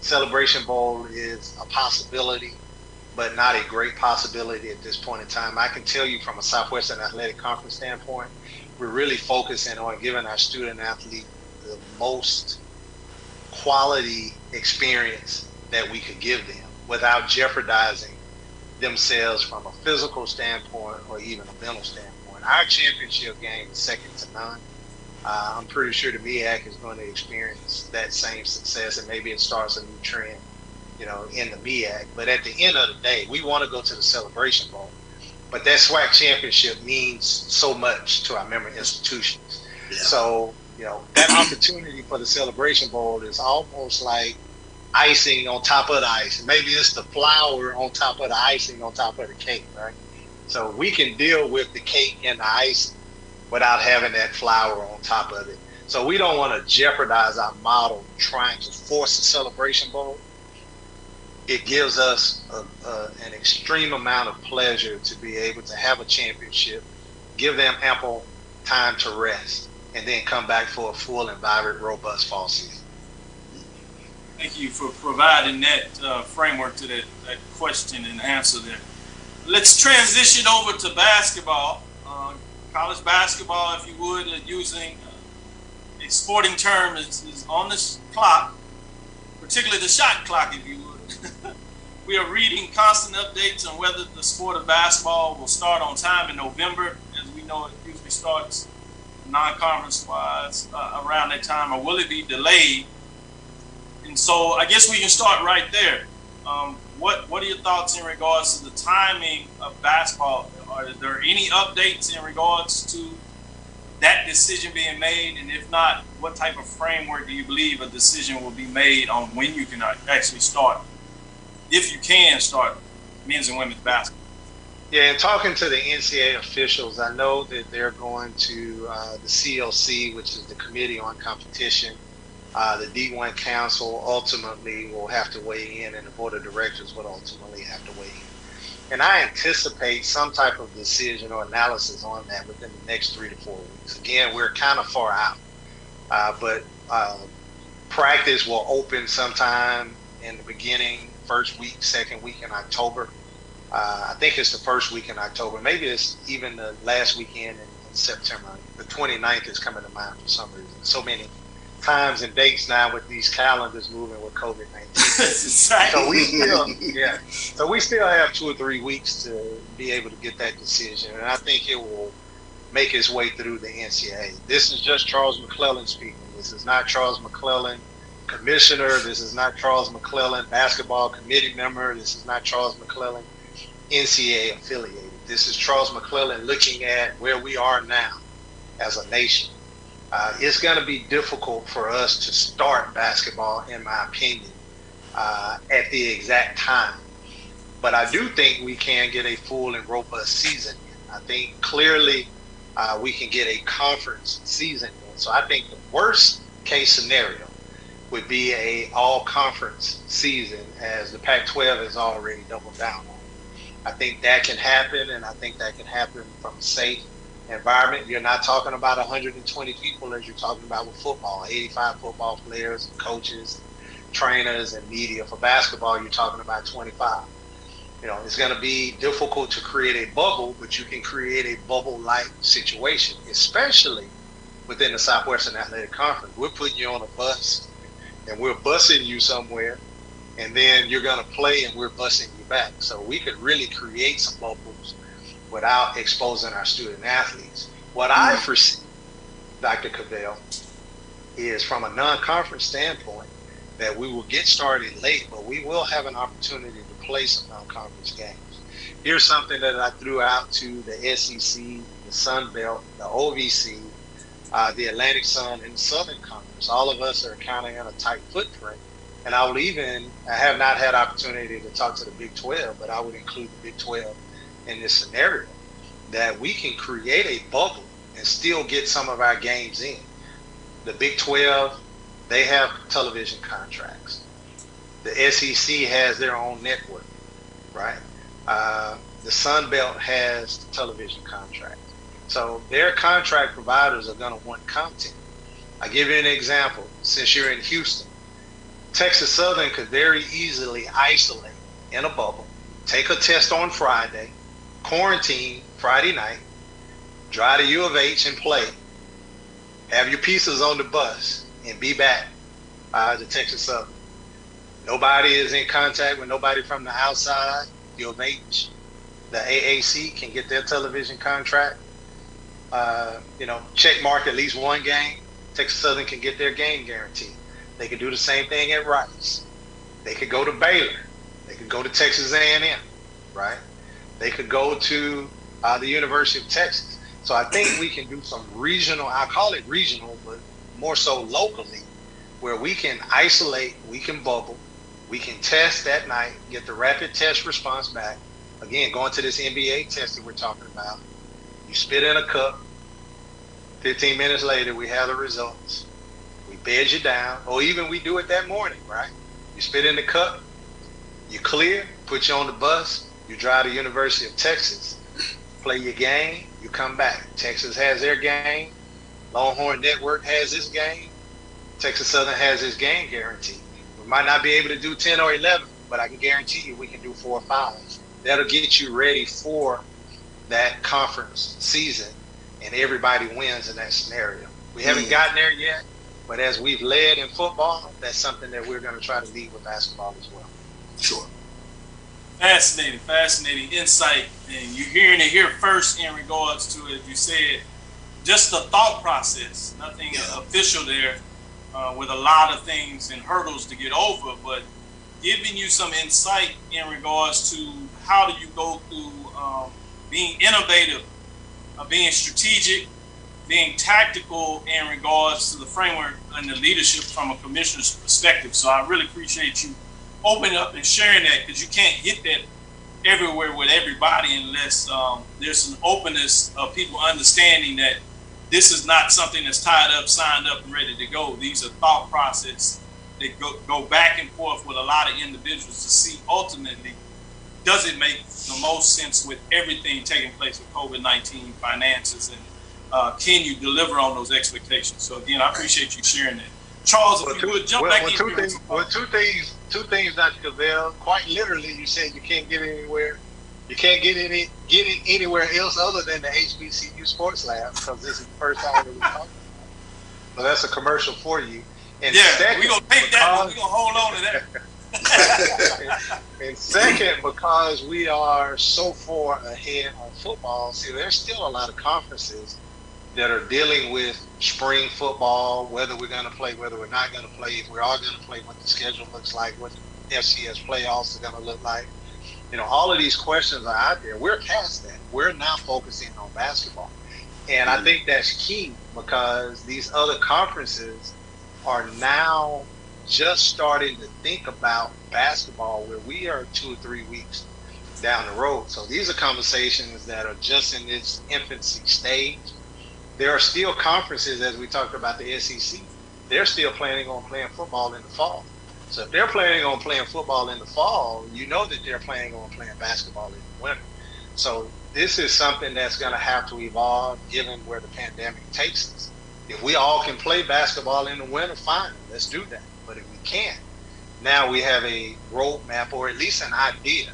Celebration Bowl is a possibility, but not a great possibility at this point in time. I can tell you from a Southwestern Athletic Conference standpoint, we're really focusing on giving our student athlete the most quality experience that we could give them without jeopardizing themselves from a physical standpoint or even a mental standpoint. Our championship game is second to none. I'm pretty sure the MEAC is going to experience that same success, and maybe it starts a new trend, in the MEAC. But at the end of the day, we want to go to the Celebration Bowl. But that SWAC championship means so much to our member institutions. Yeah. So, that opportunity for the Celebration Bowl is almost like icing on top of the ice. Maybe it's the flour on top of the icing on top of the cake, right? So we can deal with the cake and the icing without having that flour on top of it. So we don't want to jeopardize our model trying to force a Celebration Bowl. It gives us an extreme amount of pleasure to be able to have a championship, give them ample time to rest, and then come back for a full and vibrant, robust fall season. Thank you for providing that framework to that question and answer there. Let's transition over to basketball. College basketball, if you would, using a sporting term, is on the clock, particularly the shot clock, if you would. We are reading constant updates on whether the sport of basketball will start on time in November. As we know, it usually starts non-conference wise around that time, or will it be delayed? And so I guess we can start right there. What are your thoughts in regards to the timing of basketball? Are there any updates in regards to that decision being made? And if not, what type of framework do you believe a decision will be made on when you can actually start, if you can start, men's and women's basketball? Yeah, and talking to the NCAA officials, I know that they're going to the CLC, which is the Committee on Competition. The D1 Council ultimately will have to weigh in, and the Board of Directors will ultimately have to weigh in. And I anticipate some type of decision or analysis on that within the next 3 to 4 weeks. Again, we're kind of far out, but practice will open sometime in the beginning, first week, second week in October. I think it's the first week in October. Maybe it's even the last weekend in September. The 29th is coming to mind for some reason. So many times and dates now with these calendars moving with COVID-19. So we still have 2 or 3 weeks to be able to get that decision, and I think it will make its way through the NCAA. This is just Charles McClelland speaking. This is not Charles McClelland, commissioner. This is not Charles McClelland, basketball committee member. This is not Charles McClelland, NCAA affiliated. This is Charles McClelland looking at where we are now as a nation. It's going to be difficult for us to start basketball, in my opinion, at the exact time. But I do think we can get a full and robust season in. I think clearly we can get a conference season in. So I think the worst case scenario, would be a all-conference season, as the Pac-12 has already doubled down on. I think that can happen, and I think that can happen from a safe environment. You're not talking about 120 people as you're talking about with football, 85 football players, coaches, trainers, and media. For basketball, you're talking about 25. It's going to be difficult to create a bubble, but you can create a bubble-like situation, especially within the Southwestern Athletic Conference. We're putting you on a bus, and we're busing you somewhere, and then you're going to play, and we're busing you back. So we could really create some bubbles without exposing our student athletes. What I foresee, Dr. Cavil, is from a non-conference standpoint, that we will get started late, but we will have an opportunity to play some non-conference games. Here's something that I threw out to the SEC, the Sun Belt, the OVC, the Atlantic Sun, and the Southern Conference. All of us are kind of in a tight footprint. And I have not had opportunity to talk to the Big 12, but I would include the Big 12 in this scenario, that we can create a bubble and still get some of our games in. The Big 12, they have television contracts. The SEC has their own network, right? The Sun Belt has the television contract. So their contract providers are going to want content. I'll give you an example. Since you're in Houston, Texas Southern could very easily isolate in a bubble, take a test on Friday, quarantine Friday night, drive to U of H and play, have your pieces on the bus, and be back to Texas Southern. Nobody is in contact with nobody from the outside. U of H, the AAC can get their television contract. Check mark at least one game. Texas Southern can get their game guarantee. They could do the same thing at Rice. They could go to Baylor. They could go to Texas A&M, right? They could go to the University of Texas. So I think we can do some regional, I call it regional, but more so locally, where we can isolate, we can bubble, we can test that night, get the rapid test response back. Again, going to this NBA test that we're talking about. You spit in a cup. 15 minutes later, we have the results. We bed you down, or even we do it that morning, right? You spit in the cup, you clear, put you on the bus, you drive to University of Texas, play your game, you come back. Texas has their game. Longhorn Network has its game. Texas Southern has its game guarantee. We might not be able to do 10 or 11, but I can guarantee you we can do 4 or 5. That'll get you ready for that conference season, and everybody wins in that scenario. We haven't gotten there yet, but as we've led in football, that's something that we're going to try to lead with basketball as well. Sure. Fascinating insight. And you're hearing it here first in regards to, as you said, just the thought process. Nothing official there, with a lot of things and hurdles to get over, but giving you some insight in regards to how do you go through being innovative, being strategic, being tactical in regards to the framework and the leadership from a commissioner's perspective. So I really appreciate you opening up and sharing that, because you can't get that everywhere with everybody unless there's an openness of people understanding that this is not something that's tied up, signed up, and ready to go. These are thought process that go back and forth with a lot of individuals to see ultimately, does it make the most sense with everything taking place with COVID-19, finances, and can you deliver on those expectations? So again, I appreciate you sharing that. Charles, if you would jump back in. Two things, Dr. Cavil. Quite literally, you said you can't get anywhere. You can't get it anywhere else other than the HBCU Sports Lab, because this is the first time that we're talking about it. So that's a commercial for you. And second, we're going to take that one. We're going to hold on to that. And second, because we are so far ahead on football, see, there's still a lot of conferences that are dealing with spring football, whether we're going to play, whether we're not going to play, if we are going to play, what the schedule looks like, what the FCS playoffs are going to look like. All of these questions are out there. We're past that. We're now focusing on basketball. And I think that's key, because these other conferences are now just starting to think about basketball, where we are 2 or 3 weeks down the road. So these are conversations that are just in this infancy stage. There are still conferences, as we talked about the SEC, they're still planning on playing football in the fall. So if they're planning on playing football in the fall, you know that they're planning on playing basketball in the winter. So this is something that's going to have to evolve given where the pandemic takes us. If we all can play basketball in the winter, fine, let's do that. But if we can't, now we have a roadmap, or at least an idea.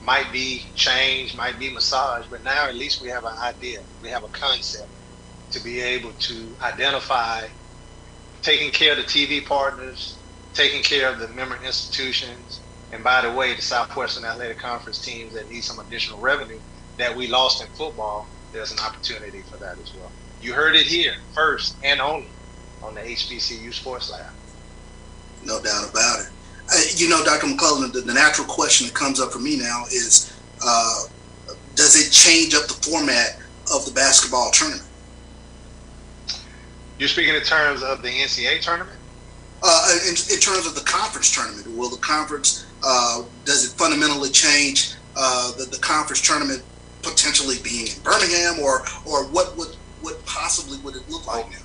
Might be changed, might be massaged, but now at least we have an idea. We have a concept to be able to identify taking care of the TV partners, taking care of the member institutions, and by the way, the Southwestern Athletic Conference teams that need some additional revenue that we lost in football, there's an opportunity for that as well. You heard it here first and only on the HBCU Sports Lab. No doubt about it. Dr. McClelland, the natural question that comes up for me now is, does it change up the format of the basketball tournament? You're speaking in terms of the NCAA tournament? In terms of the conference tournament, will the conference, does it fundamentally change the conference tournament potentially being in Birmingham, or what possibly would it look like now?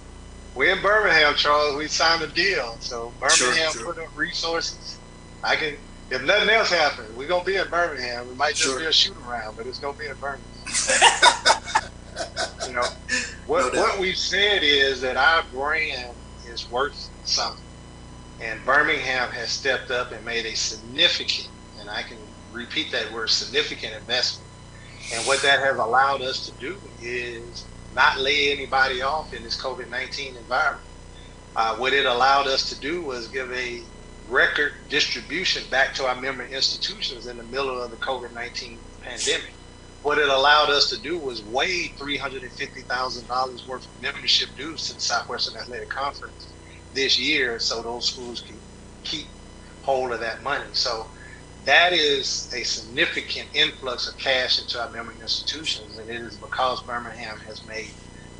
We're in Birmingham, Charles. We signed a deal, so Birmingham Sure. put up resources. If nothing else happens, we're gonna be in Birmingham. It might just be a shoot around, but it's gonna be in Birmingham. What we've said is that our brand is worth something, and Birmingham has stepped up and made a significant, and I can repeat that word, significant investment. And what that has allowed us to do is not lay anybody off in this COVID-19 environment. What it allowed us to do was give a record distribution back to our member institutions in the middle of the COVID-19 pandemic. What it allowed us to do was waive $350,000 worth of membership dues to the Southwestern Athletic Conference this year, so those schools can keep hold of that money. So that is a significant influx of cash into our member institutions, and it is because Birmingham has made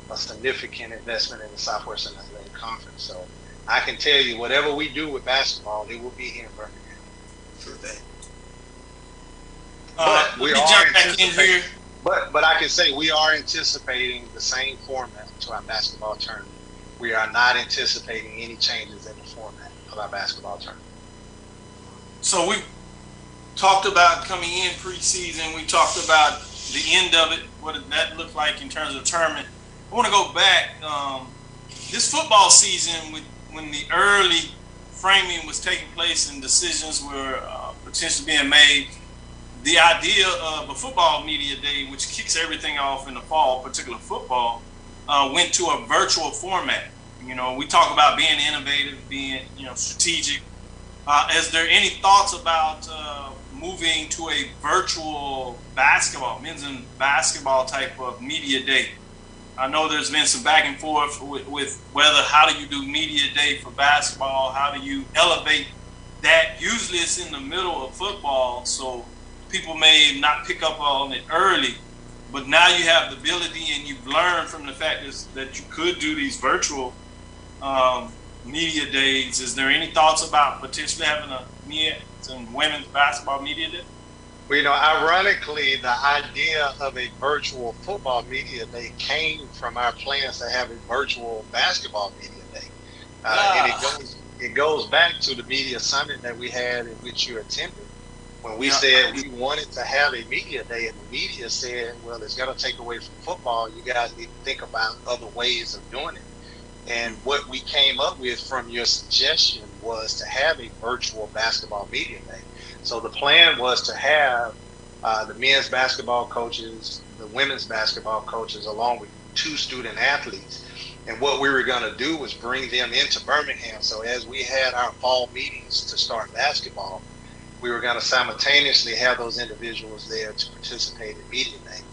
a significant investment in the Southwestern Athletic Conference. So I can tell you, whatever we do with basketball, it will be here in Birmingham. Sure thing. Let me jump back in here. But I can say we are anticipating the same format to our basketball tournament. We are not anticipating any changes in the format of our basketball tournament. So we talked about coming in preseason. We talked about the end of it, what did that look like in terms of tournament. I want to go back. This football season, when the early framing was taking place and decisions were potentially being made, the idea of a football media day, which kicks everything off in the fall, particular football, went to a virtual format. We talk about being innovative, being strategic. Is there any thoughts about moving to a virtual basketball, men's and basketball type of media day? I know there's been some back and forth with whether, how do you do media day for basketball? How do you elevate that? Usually it's in the middle of football, so people may not pick up on it early, but now you have the ability and you've learned from the fact that you could do these virtual media days. Is there any thoughts about potentially having a men's and women's basketball media day? Well, ironically, the idea of a virtual football media day came from our plans to have a virtual basketball media day. And it goes back to the media summit that we had in which you attended. When we said we wanted to have a media day, and the media said, well, it's going to take away from football. You guys need to think about other ways of doing it. And what we came up with from your suggestion was to have a virtual basketball media day. So the plan was to have the men's basketball coaches, the women's basketball coaches, along with 2 student athletes. And what we were going to do was bring them into Birmingham. So as we had our fall meetings to start basketball, we were going to simultaneously have those individuals there to participate in media days.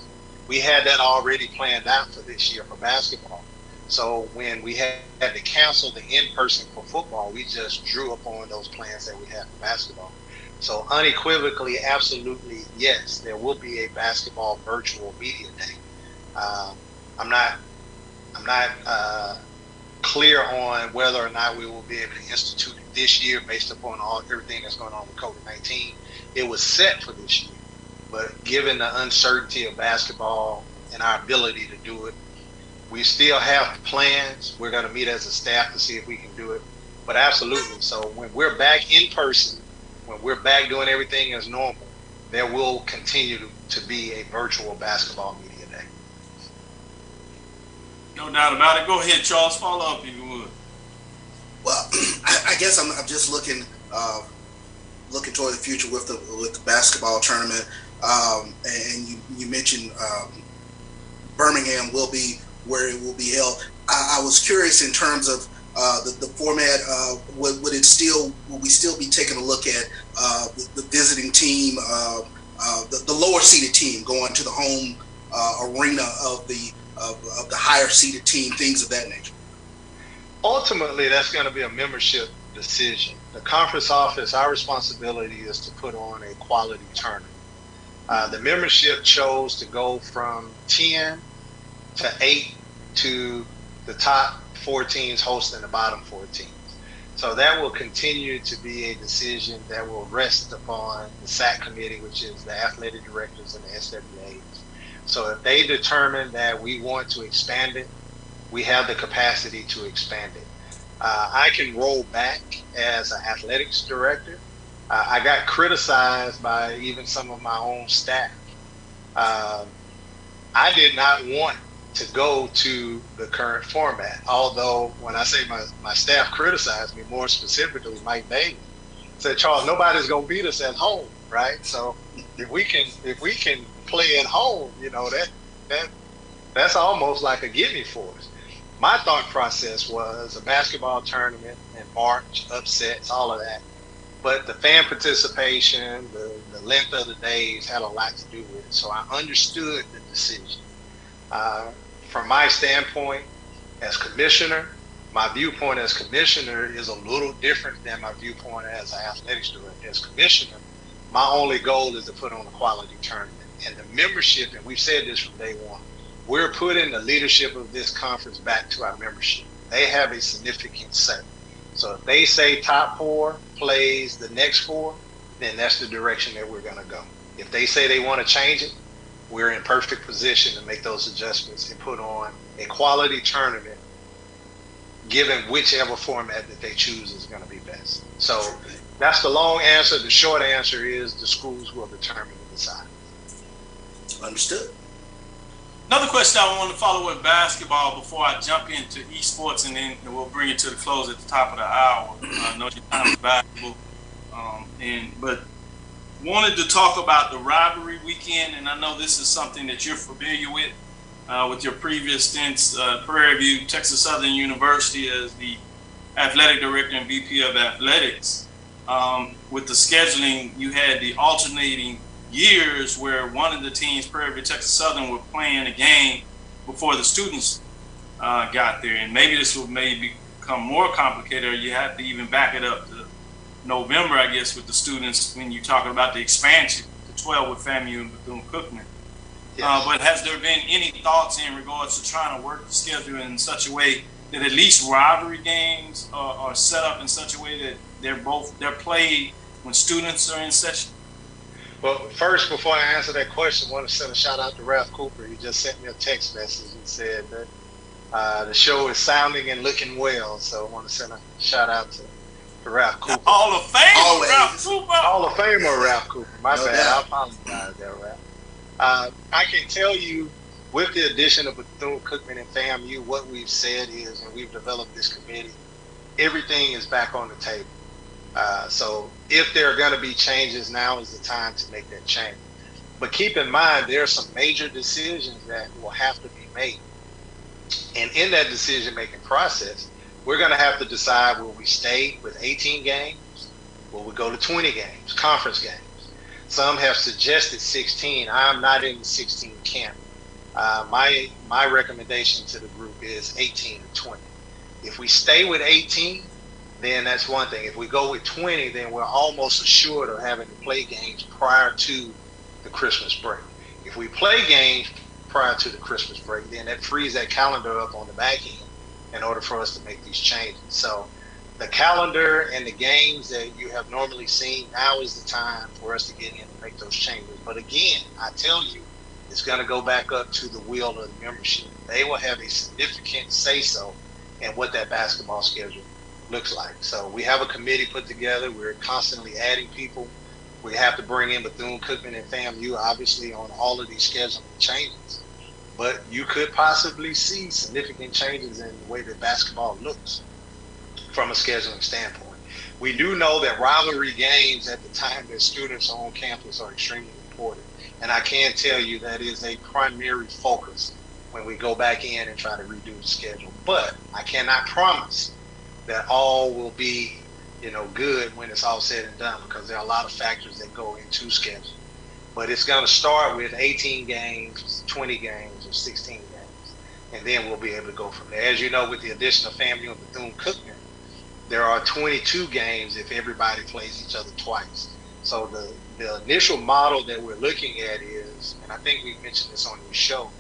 We had that already planned out for this year for basketball. So when we had to cancel the in-person for football, we just drew upon those plans that we had for basketball. So unequivocally, absolutely, yes, there will be a basketball virtual media day. I'm not clear on whether or not we will be able to institute it this year based upon everything that's going on with COVID-19. It was set for this year, but given the uncertainty of basketball and our ability to do it, We still have plans. We're going to meet as a staff to see if we can do it. But absolutely. So when we're back in person, when we're back doing everything as normal, there will continue to be a virtual basketball media day. No doubt about it. Go ahead, Charles. Follow up if you would. Well, I guess I'm just looking toward the future with the basketball tournament. And you mentioned Birmingham will be where it will be held. I was curious in terms of the format. Will we still be taking a look at the visiting team, the lower seeded team going to the home arena of the higher seeded team, things of that nature? Ultimately, that's going to be a membership decision. The conference office, our responsibility is to put on a quality tournament. The membership chose to go from 10 to 8 to the top 4 teams hosting the bottom 4 teams. So that will continue to be a decision that will rest upon the SWAC committee, which is the athletic directors and the SWAs. So if they determine that we want to expand it, we have the capacity to expand it. I can roll back as an athletics director. I got criticized by even some of my own staff. I did not want to go to the current format, although when I say my staff criticized me, more specifically Mike Bailey said, Charles, nobody's gonna beat us at home, right? So if we can play at home, that's almost like a gimme for us. My thought process was a basketball tournament in March, upsets, all of that. But the fan participation, the length of the days had a lot to do with it. So I understood the decision. From my standpoint as commissioner, my viewpoint as commissioner is a little different than my viewpoint as an athletics director. As commissioner, my only goal is to put on a quality tournament. And the membership, and we've said this from day one, we're putting the leadership of this conference back to our membership. They have a significant say. So if they say top 4 plays the next 4, then that's the direction that we're going to go. If they say they want to change it, we're in perfect position to make those adjustments and put on a quality tournament, given whichever format that they choose is going to be best. So that's the long answer. The short answer is the schools will determine and decide. Understood. Another question I want to follow with basketball before I jump into esports, and then we'll bring it to the close at the top of the hour. I know your time is valuable, but wanted to talk about the rivalry weekend, and I know this is something that you're familiar with your previous stints, Prairie View, Texas Southern University as the athletic director and VP of athletics. With the scheduling, you had the alternating years where one of the teams, Prairie View, Texas Southern, were playing a game before the students got there, and maybe this will maybe become more complicated, or you have to even back it up to November, I guess, with the students when you're talking about the expansion to 12 with FAMU and Bethune-Cookman. Yes. But has there been any thoughts in regards to trying to work the schedule in such a way that at least rivalry games are set up in such a way that they're played when students are in session? Well, first, before I answer that question, I want to send a shout out to Ralph Cooper. He just sent me a text message and said that the show is sounding and looking well. So I want to send a shout out to Ralph Cooper. Hall of Famer Ralph Cooper. Hall of Famer Ralph Cooper. My bad. I apologize there, Ralph. I can tell you, with the addition of Bethune-Cookman and FAMU, what we've said is, and we've developed this committee, everything is back on the table. So if there are going to be changes, now is the time to make that change. But keep in mind, there are some major decisions that will have to be made. And in that decision-making process, we're going to have to decide, will we stay with 18 games? Will we go to 20 games, conference games? Some have suggested 16. I'm not in the 16 camp. My recommendation to the group is 18 and 20. If we stay with 18, then that's one thing. If we go with 20, then we're almost assured of having to play games prior to the Christmas break. If we play games prior to the Christmas break, then that frees that calendar up on the back end in order for us to make these changes. So the calendar and the games that you have normally seen, now is the time for us to get in and make those changes. But again, I tell you, It's going to go back up to the will of the membership. They will have a significant say-so in what that basketball schedule looks like. So we have a committee put together. We're constantly adding people. We have to bring in Bethune-Cookman and FAMU, obviously, on all of these scheduling changes. But you could possibly see significant changes in the way that basketball looks from a scheduling standpoint. We do know that rivalry games at the time that students are on campus are extremely important. And I can tell you that is a primary focus when we go back in and try to redo the schedule. But I cannot promise that all will be, good when it's all said and done, because there are a lot of factors that go into scheduling. But it's going to start with 18 games, 20 games, or 16 games. And then we'll be able to go from there. As you know, with the addition of FAMU and Bethune-Cookman, there are 22 games if everybody plays each other twice. So the initial model that we're looking at is, and I think we mentioned this on your show,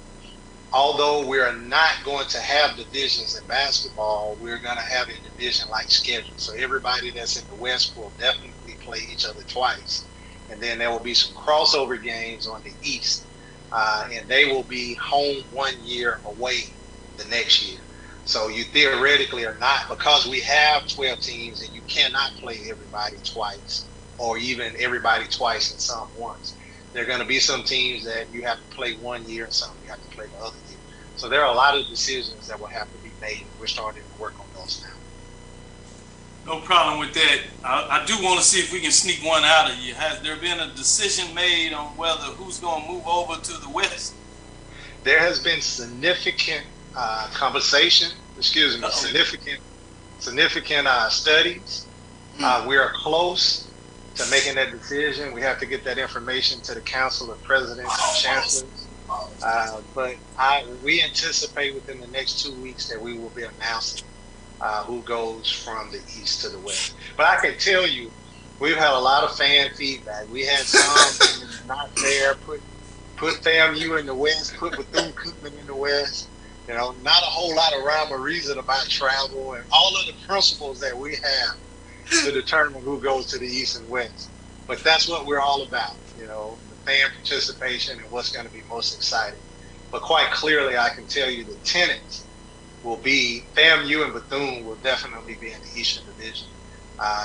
although we're not going to have divisions in basketball, we're going to have a division-like schedule. So everybody that's in the West will definitely play each other twice. And then there will be some crossover games on the East. And they will be home 1 year, away the next year. So you theoretically are not, because we have 12 teams and you cannot play everybody twice, or even everybody twice and some once. There are going to be some teams that you have to play 1 year and some you have to play the other year. So there are a lot of decisions that will have to be made. We're starting to work on those now. No problem with that. I do want to see if we can sneak one out of you. Has there been a decision made on whether who's going to move over to the West? There has been significant conversation, significant studies. We are close to making that decision. We have to get that information to the Council of Presidents and Chancellors. But we anticipate within the next 2 weeks that we will be announcing who goes from the East to the West. But I can tell you, we've had a lot of fan feedback. We had some not there, put FAMU in the West, put Bethune-Cookman in the West. Not a whole lot of rhyme or reason about travel and all of the principles that we have to determine who goes to the East and West. But that's what we're all about, the fan participation and what's going to be most exciting. But quite clearly, I can tell you the tenets will be FAMU and Bethune will definitely be in the Eastern Division.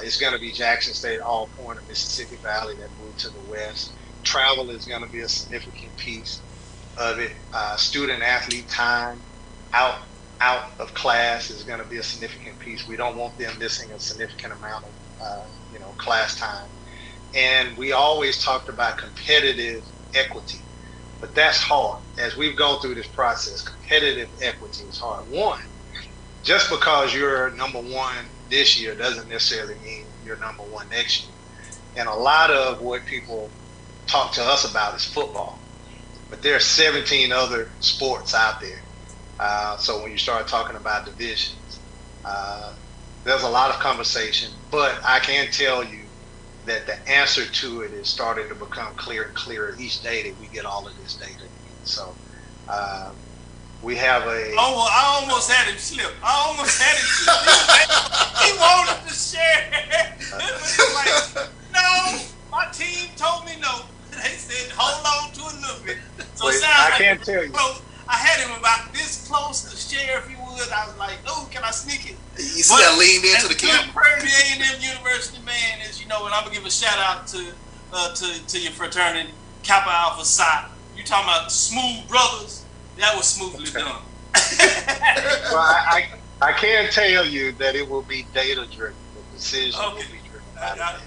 It's going to be Jackson State, Alcorn, and Mississippi Valley that move to the West. Travel is going to be a significant piece of it. Student athlete time out of class is going to be a significant piece. We don't want them missing a significant amount of class time. And we always talked about competitive equity, but that's hard. As we've gone through this process, competitive equity is hard. One, just because you're number one this year doesn't necessarily mean you're number one next year. And a lot of what people talk to us about is football, but there are 17 other sports out there. So when you start talking about divisions, there's a lot of conversation, but I can tell you that the answer to it is starting to become clearer and clearer each day that we get all of this data. So we have a... Oh, well, I almost had him slip. He wanted to share. He's like, no, my team told me no. They said, hold on to a little bit. So wait, I can't tell you. I had him about this close to share, if you would. I was like, oh, can I sneak it? You see that leaned into the camera. Prairie A&M University man, as you know, and I'm going to give a shout out to your fraternity, Kappa Alpha Psi. You talking about smooth brothers? That was smoothly done. Well, I can tell you that it will be data driven. The decision will be driven.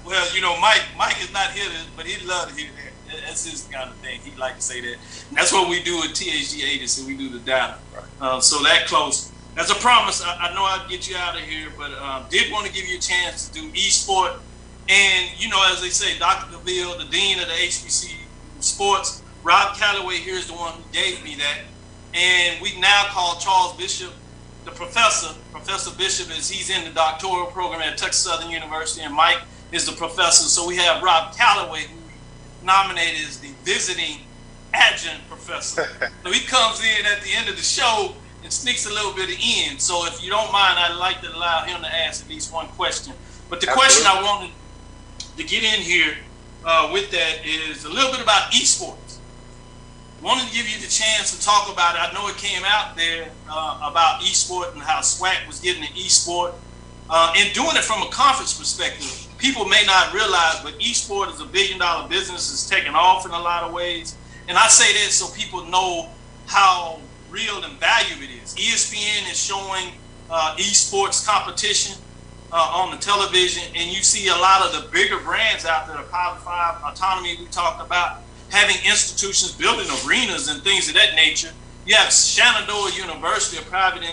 Well, Mike is not here, but he'd love to hear that. That's his kind of thing. He'd like to say that. That's what we do at THG Agency. We do the data. Right. So that close. As a promise, I know I'd get you out of here, but did want to give you a chance to do e-sport. And, as they say, Dr. Cavil, the dean of the HBCU Sports, Rob Calloway here is the one who gave me that. And we now call Charles Bishop the professor. Professor Bishop he's in the doctoral program at Texas Southern University, and Mike is the professor. So we have Rob Calloway, who we nominated as the visiting adjunct professor. So he comes in at the end of the show and sneaks a little bit of in. So if you don't mind, I'd like to allow him to ask at least one question. But the question I wanted to get in here with that is a little bit about esports. wanted to give you the chance to talk about it. I know it came out there about eSport and how SWAC was getting an eSport and doing it from a conference perspective. People may not realize, but eSport is a $1 billion business. It's taken off in a lot of ways. And I say this so people know how real and valuable it is. ESPN is showing esports competition on the television, and you see a lot of the bigger brands out there, the Power 5 autonomy we talked about, having institutions building arenas and things of that nature. You have Shenandoah University, a private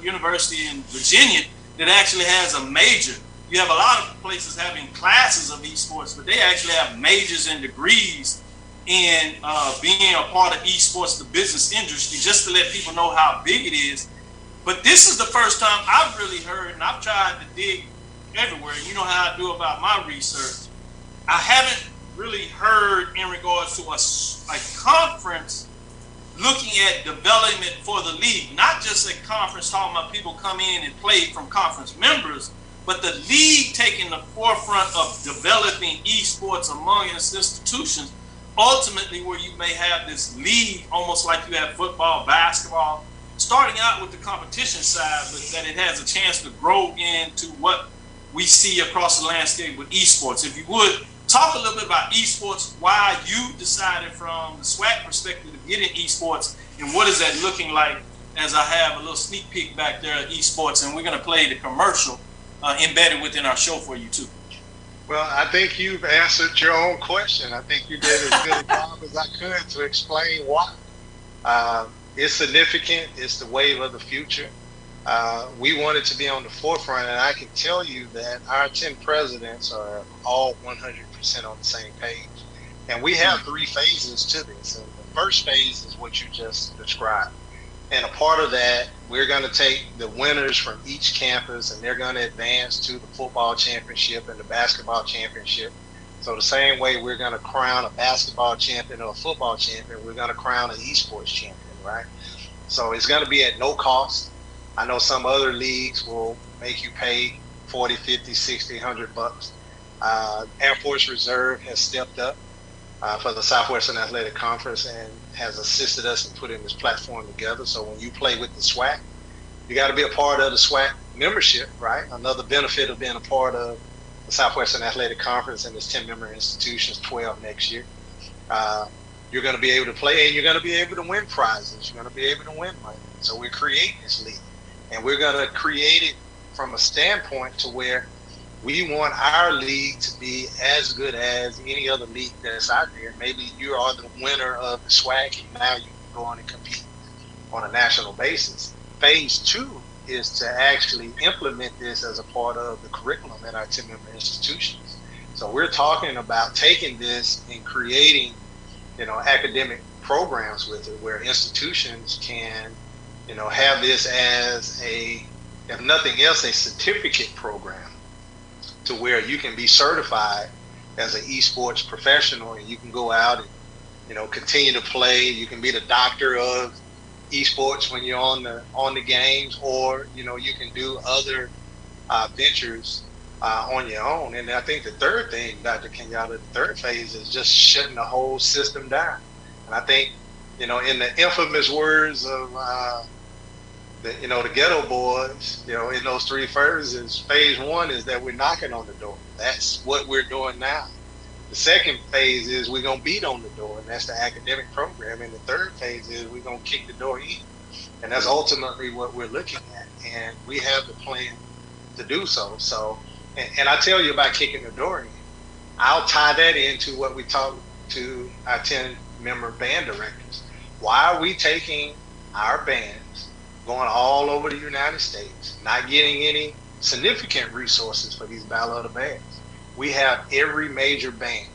university in Virginia, that actually has a major. You have a lot of places having classes of esports, but they actually have majors and degrees in being a part of esports, the business industry, just to let people know how big it is. But this is the first time I've really heard, and I've tried to dig everywhere. You know how I do about my research. I haven't really heard in regards to a conference looking at development for the league, not just a conference talking about people come in and play from conference members, but the league taking the forefront of developing esports among its institutions, ultimately where you may have this league almost like you have football, basketball, starting out with the competition side, but that it has a chance to grow into what we see across the landscape with esports. If you would, talk a little bit about esports, why you decided from the SWAC perspective to get in esports, and what is that looking like, as I have a little sneak peek back there at esports, and we're going to play the commercial embedded within our show for you too. Well, I think you've answered your own question. I think you did as good a job as I could to explain why. It's significant. It's the wave of the future. We wanted to be on the forefront, and I can tell you that our 10 presidents are all 100% on the same page. And we have 3 phases to this. And the first phase is what you just described. And a part of that, we're going to take the winners from each campus, and they're going to advance to the football championship and the basketball championship. So the same way we're going to crown a basketball champion or a football champion, we're going to crown an esports champion, right? So it's going to be at no cost. I know some other leagues will make you pay 40, 50, 60, $100. Air Force Reserve has stepped up for the Southwestern Athletic Conference and has assisted us in putting this platform together. So when you play with the SWAC, you got to be a part of the SWAC membership, right? Another benefit of being a part of the Southwestern Athletic Conference and its 10-member institutions, 12 next year. You're going to be able to play, and you're going to be able to win prizes. You're going to be able to win money. So we're creating this league, and we're going to create it from a standpoint to where we want our league to be as good as any other league that's out there. Maybe you are the winner of the SWAC, and now you can go on and compete on a national basis. Phase 2 is to actually implement this as a part of the curriculum at our 10-member institutions. So we're talking about taking this and creating, academic programs with it, where institutions can, have this as if nothing else, a certificate program, to where you can be certified as an esports professional, and you can go out and continue to play. You can be the doctor of esports when you're on the games, or you can do other ventures on your own. And I think the third thing, Dr. Kenyatta, the third phase is just shutting the whole system down. And I think in the infamous words of the Ghetto Boys, in those 3 phases, phase 1 is that we're knocking on the door. That's what we're doing now. The second phase is we're going to beat on the door, and that's the academic program. And the third phase is we're going to kick the door in. And that's ultimately what we're looking at. And we have the plan to do so. So, and I tell you about kicking the door in. I'll tie that into what we talk to our 10-member band directors. Why are we taking our bands, going all over the United States, not getting any significant resources for these Ballot of bands? We have every major band,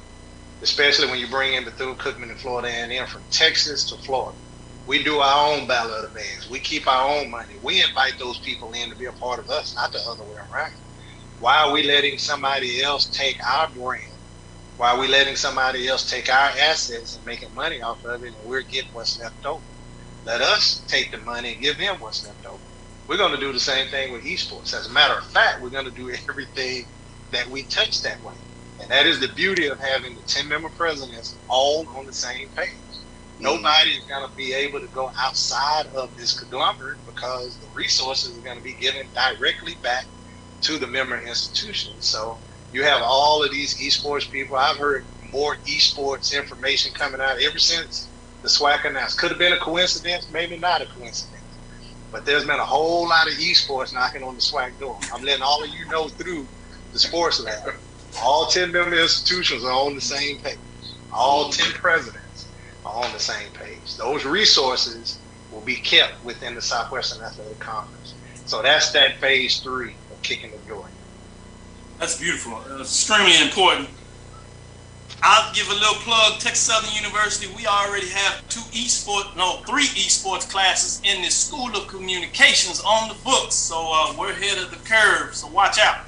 especially when you bring in Bethune-Cookman and Florida A&M, from Texas to Florida. We do our own Ballot of bands. We keep our own money. We invite those people in to be a part of us, not the other way around. Why are we letting somebody else take our brand? Why are we letting somebody else take our assets and making money off of it, and we're getting what's left over? Let us take the money and give them what's left over. We're going to do the same thing with esports. As a matter of fact, we're going to do everything that we touch that way. And that is the beauty of having the 10-member presidents all on the same page. Nobody is going to be able to go outside of this conglomerate because the resources are going to be given directly back to the member institutions. So you have all of these esports people. I've heard more esports information coming out ever since the SWAC announced. Could have been a coincidence, maybe not a coincidence. But there's been a whole lot of esports knocking on the SWAC door. I'm letting all of you know through the Sports Lab. All 10 member institutions are on the same page. All 10 presidents are on the same page. Those resources will be kept within the Southwestern Athletic Conference. So that's that phase 3 of kicking the door. That's beautiful. Extremely important. I'll give a little plug. Texas Southern University, we already have 3 esports classes in the School of Communications on the books. So we're ahead of the curve, so watch out.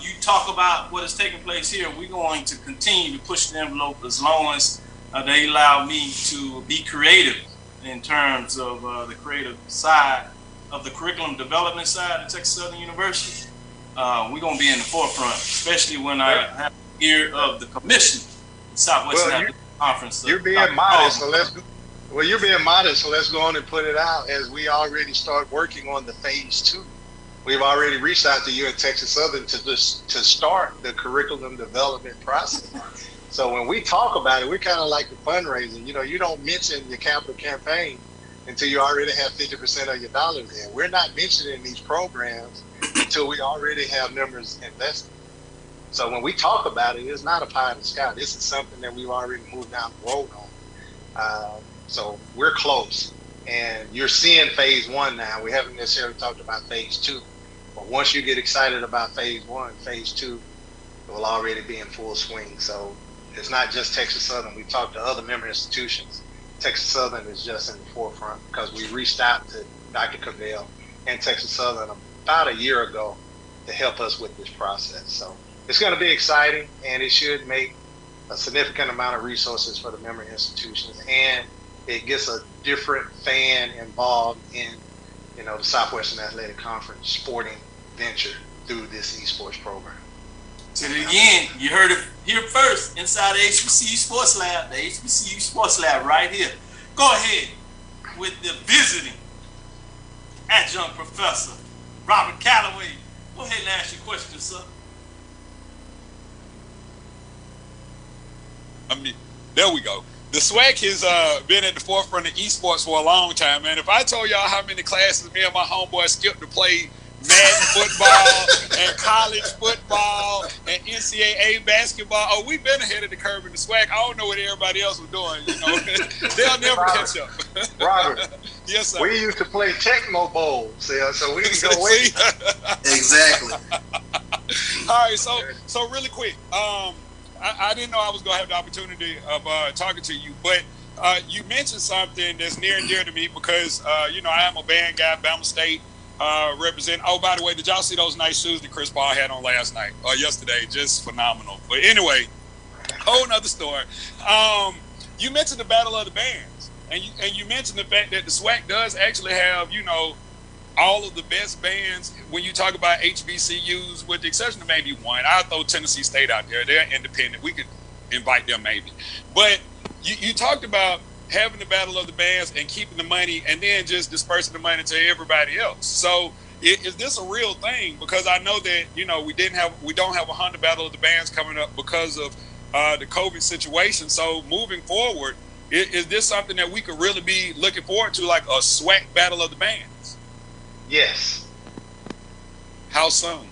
You talk about what is taking place here. We're going to continue to push the envelope as long as they allow me to be creative in terms of the creative side of the curriculum development side at Texas Southern University. We're going to be in the forefront, especially when I have the ear of the commission, the Southwestern Athletic Conference. You're being modest, so you're being modest, so let's go on and put it out as we already start working on the phase 2. We've already reached out to you at Texas Southern to start the curriculum development process. So when we talk about it, we're kind of like the fundraising. You know, you don't mention your capital campaign until you already have 50% of your dollars in. We're not mentioning these programs until we already have members invested. So when we talk about it, it's not a pie in the sky. This is something that we've already moved down the road on. So we're close. And you're seeing phase 1 now. We haven't necessarily talked about phase 2. But once you get excited about phase 1, phase 2 will already be in full swing. So it's not just Texas Southern. We've talked to other member institutions. Texas Southern is just in the forefront because we reached out to Dr. Cavil and Texas Southern about a year ago to help us with this process. So it's going to be exciting, and it should make a significant amount of resources for the member institutions, and it gets a different fan involved in, you know, the Southwestern Athletic Conference sporting venture through this esports program. So again, you heard it here first inside the HBCU Sports Lab, the HBCU Sports Lab right here. Go ahead with the visiting adjunct professor, Robert Calloway. Go ahead and ask your question, sir. There we go. The SWAC has been at the forefront of esports for a long time, man. If I told y'all how many classes me and my homeboy skipped to play Madden football and college football and NCAA basketball, oh, we've been ahead of the curve in the SWAC. I don't know what everybody else was doing. You know, they'll never catch up. Robert, yes, sir. We used to play Tecmo Bowl, so we can go wait. Exactly. All right, so really quick, I didn't know I was going to have the opportunity of talking to you, but you mentioned something that's near and dear to me because, you know, I am a band guy, Bama State, represent. Oh, by the way, did y'all see those nice shoes that Chris Paul had on last night or yesterday? Just phenomenal. But anyway, whole nother story. You mentioned the Battle of the Bands, and you mentioned the fact that the SWAC does actually have, you know, all of the best bands when you talk about HBCUs, with the exception of maybe one. I'll throw Tennessee State out there. They're independent. We could invite them maybe. But you talked about having the Battle of the Bands and keeping the money and then just dispersing the money to everybody else. So is this a real thing? Because I know that, you know, we don't have a Honda Battle of the Bands coming up because of the COVID situation. So moving forward, is this something that we could really be looking forward to, like a SWAC Battle of the Bands? Yes. How soon?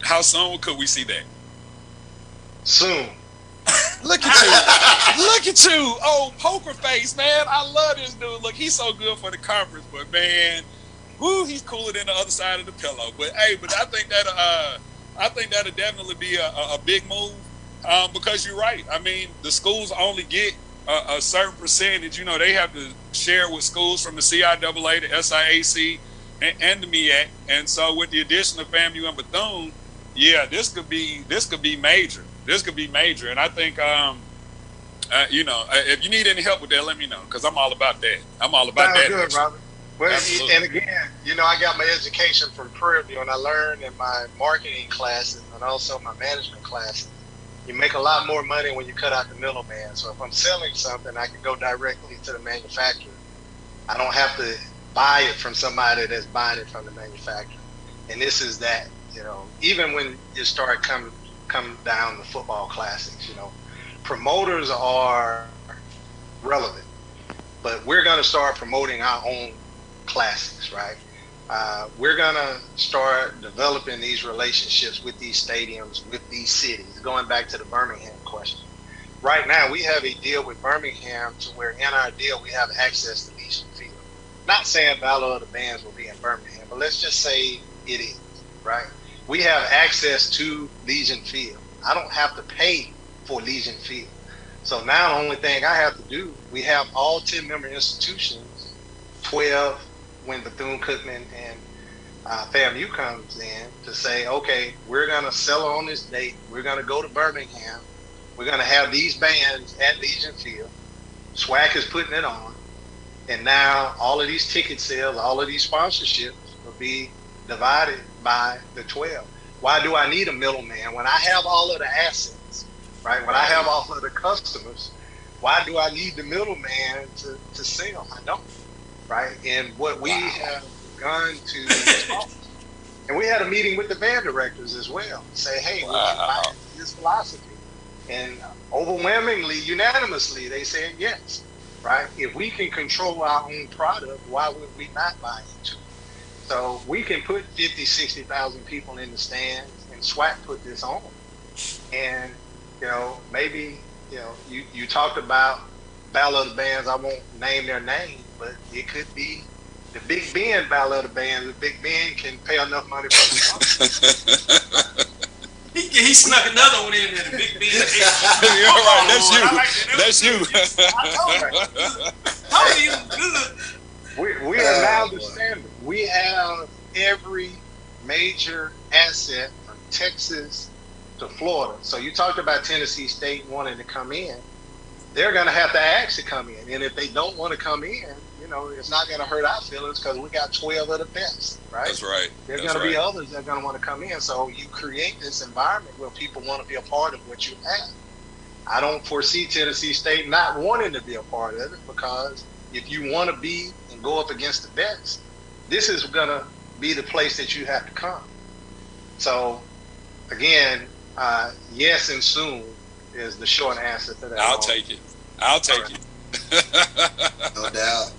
How soon could we see that? Soon. Look at you. Look at you. Oh, poker face, man. I love this dude. Look, he's so good for the conference, but man, woo, he's cooler than the other side of the pillow. But hey, I think that'll definitely be a big move. Because you're right. I mean, the schools only get a certain percentage. You know, they have to share with schools from the CIAA, the SIAC, and the MEAC. And so with the addition of FAMU and Bethune, yeah, this could be major. This could be major. And I think, you know, if you need any help with that, let me know, because I'm all about that. I'm all about that. Good, Robert. Well, and again, you know, I got my education from Prairie, and I learned in my marketing classes and also my management classes you make a lot more money when you cut out the middleman. So if I'm selling something, I can go directly to the manufacturer. I don't have to buy it from somebody that's buying it from the manufacturer. And this is that, even when you start come down the football classics, promoters are relevant, but we're going to start promoting our own classics, right? We're going to start developing these relationships with these stadiums, with these cities, going back to the Birmingham question. Right now, we have a deal with Birmingham to where in our deal, we have access to Legion Field. Not saying Battle of the Bands will be in Birmingham, but let's just say it is, right? We have access to Legion Field. I don't have to pay for Legion Field. So now the only thing I have to do, we have all 10 member institutions, 12 when Bethune-Cookman and FAMU comes in to say, okay, we're going to sell on this date. We're going to go to Birmingham. We're going to have these bands at Legion Field. SWAC is putting it on. And now all of these ticket sales, all of these sponsorships will be divided by the 12. Why do I need a middleman when I have all of the assets, right? When I have all of the customers, why do I need the middleman to sell? I don't, right? And what we have gone to, and we had a meeting with the band directors as well, say, hey, would you buy this philosophy? And overwhelmingly, unanimously, they said yes, right? If we can control our own product, why would we not buy into it? So we can put 50, 60,000 people in the stands, and SWAC put this on. And, maybe, you talked about Battle of the Bands. I won't name their name, but it could be the Big Ben Battle of the Bands. The Big Ben can pay enough money for the He snuck another one in there, the Big Ben. You're right, that's you. I know. How are you good? We are now the standard. We have every major asset from Texas to Florida. So you talked about Tennessee State wanting to come in. They're going to have to ask to come in. And if they don't want to come in, it's not going to hurt our feelings because we got 12 of the best, right? That's right. There's going to be others that are going to want to come in. So you create this environment where people want to be a part of what you have. I don't foresee Tennessee State not wanting to be a part of it because if you want to be and go up against the best, this is going to be the place that you have to come. So, again, yes and soon is the short answer to that. I'll take it. No doubt.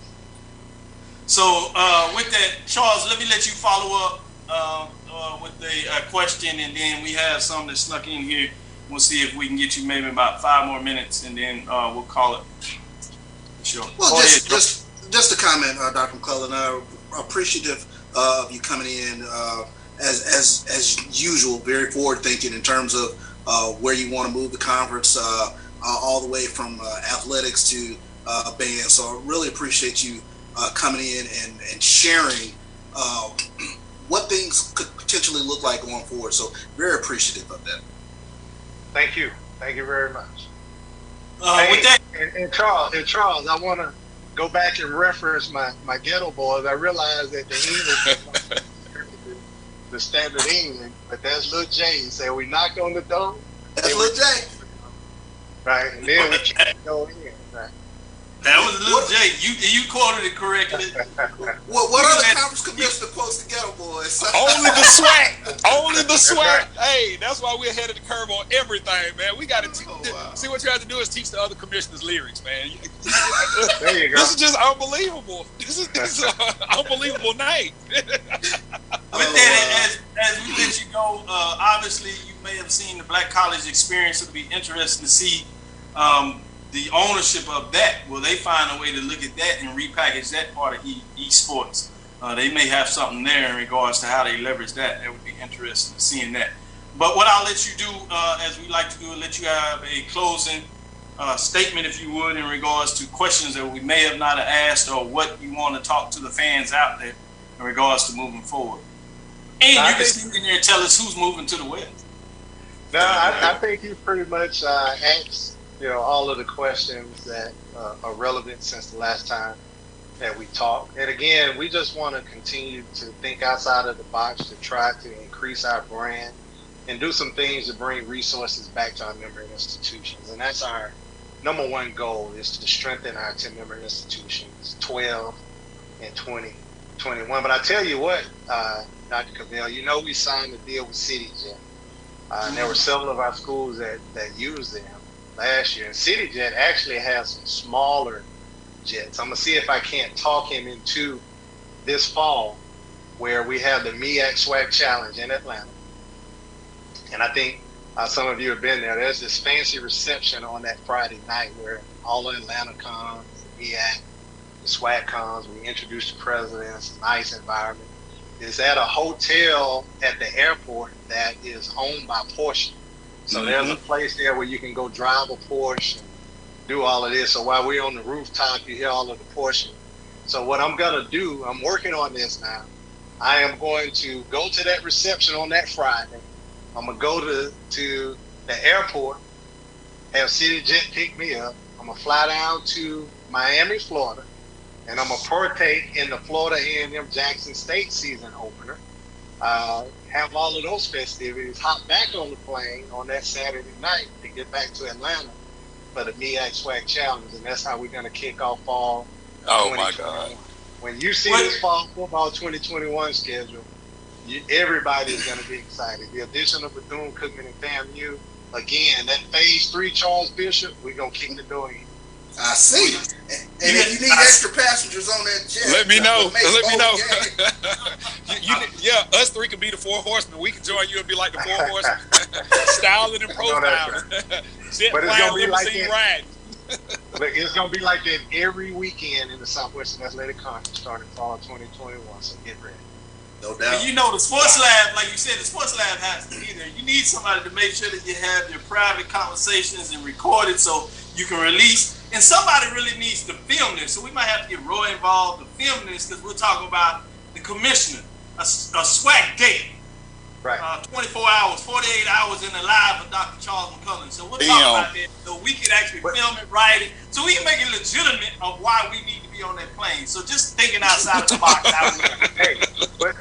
So with that, Charles, let me let you follow up with the question, and then we have some that snuck in here. We'll see if we can get you maybe about 5 more minutes, and then we'll call it. Sure. Well, just a comment, Dr. McClelland. Appreciative of you coming in as usual, very forward thinking in terms of where you want to move the conference, all the way from athletics to band. So I really appreciate you coming in and sharing what things could potentially look like going forward. So very appreciative of that. Thank you very much. With that, and Charles, I want to go back and reference my ghetto boys. I realize that the English the standard English, but that's Lil J. So we knocked on the door. That's Lil J. Right, and then we can't go in. Right. That was Lil J. You quoted it correctly. What other conference commissioner quotes the ghetto boys? Only the SWAC. Only the SWAC. Hey, that's why we're ahead of the curve on everything, man. We got to see what you have to do is teach the other commissioners lyrics, man. There you go. This is just unbelievable. This is an unbelievable night. With that, as we let you go, obviously you may have seen the Black College Experience. It'll be interesting to see the ownership of that. Will they find a way to look at that and repackage that part of esports? They may have something there in regards to how they leverage that. That would be interesting seeing that. But what I'll let you do, as we like to do, let you have a closing statement, if you would, in regards to questions that we may have not asked or what you want to talk to the fans out there in regards to moving forward. And you can sit in there and tell us who's moving to the West. No, I think you pretty much answered all of the questions that are relevant since the last time that we talked. And again, we just want to continue to think outside of the box to try to increase our brand and do some things to bring resources back to our member institutions. And that's our number one goal, is to strengthen our 10 member institutions, 12 and 2021. But I tell you what, Dr. Cavil, you know, we signed a deal with CityJet. And there were several of our schools that used them last year. And CityJet actually has some smaller jets. I'm going to see if I can't talk him into this fall, where we have the MEAC SWAC Challenge in Atlanta. And I think some of you have been there. There's this fancy reception on that Friday night where all of Atlanta comes, the MEAC, the SWAC comes. We introduce the president. It's a nice environment. It's at a hotel at the airport that is owned by Porsche. So there's a place there where you can go drive a Porsche and do all of this. So while we're on the rooftop, you hear all of the Porsche. So what I'm going to do, I'm working on this now. I am going to go to that reception on that Friday. I'm going to go to the airport, have CityJet pick me up. I'm going to fly down to Miami, Florida, and I'm going to partake in the Florida A&M Jackson State season opener. Have all of those festivities, hop back on the plane on that Saturday night to get back to Atlanta for the MEAC SWAC Challenge, and that's how we're going to kick off fall. Oh, my God. When you see this fall football 2021 schedule, everybody's going to be excited. The addition of Bethune-Cookman and FAMU, again, that Phase 3 Charles Bishop, we're going to kick the door in. I see. And if you need extra passengers on that jet, let me know. Yeah, us three can be the 4 horsemen. We can join you and be like the 4 horsemen. Styling and profiling. Jet flying, limousine riding. But it's going to be like that every weekend in the Southwestern Athletic Conference starting fall 2021, so get ready. No doubt. And you know, the Sports Lab, like you said, the Sports Lab has to be there. You need somebody to make sure that you have your private conversations and record it so you can release. And somebody really needs to film this. So we might have to get Roy involved to film this, because we're talking about the commissioner, a SWAC date. Right. 24 hours, 48 hours in the live of Dr. Charles McClelland. So we'll talk about that. So we can actually film it, write it, so we can make it legitimate of why we need to be on that plane. So just thinking outside the box. Hey,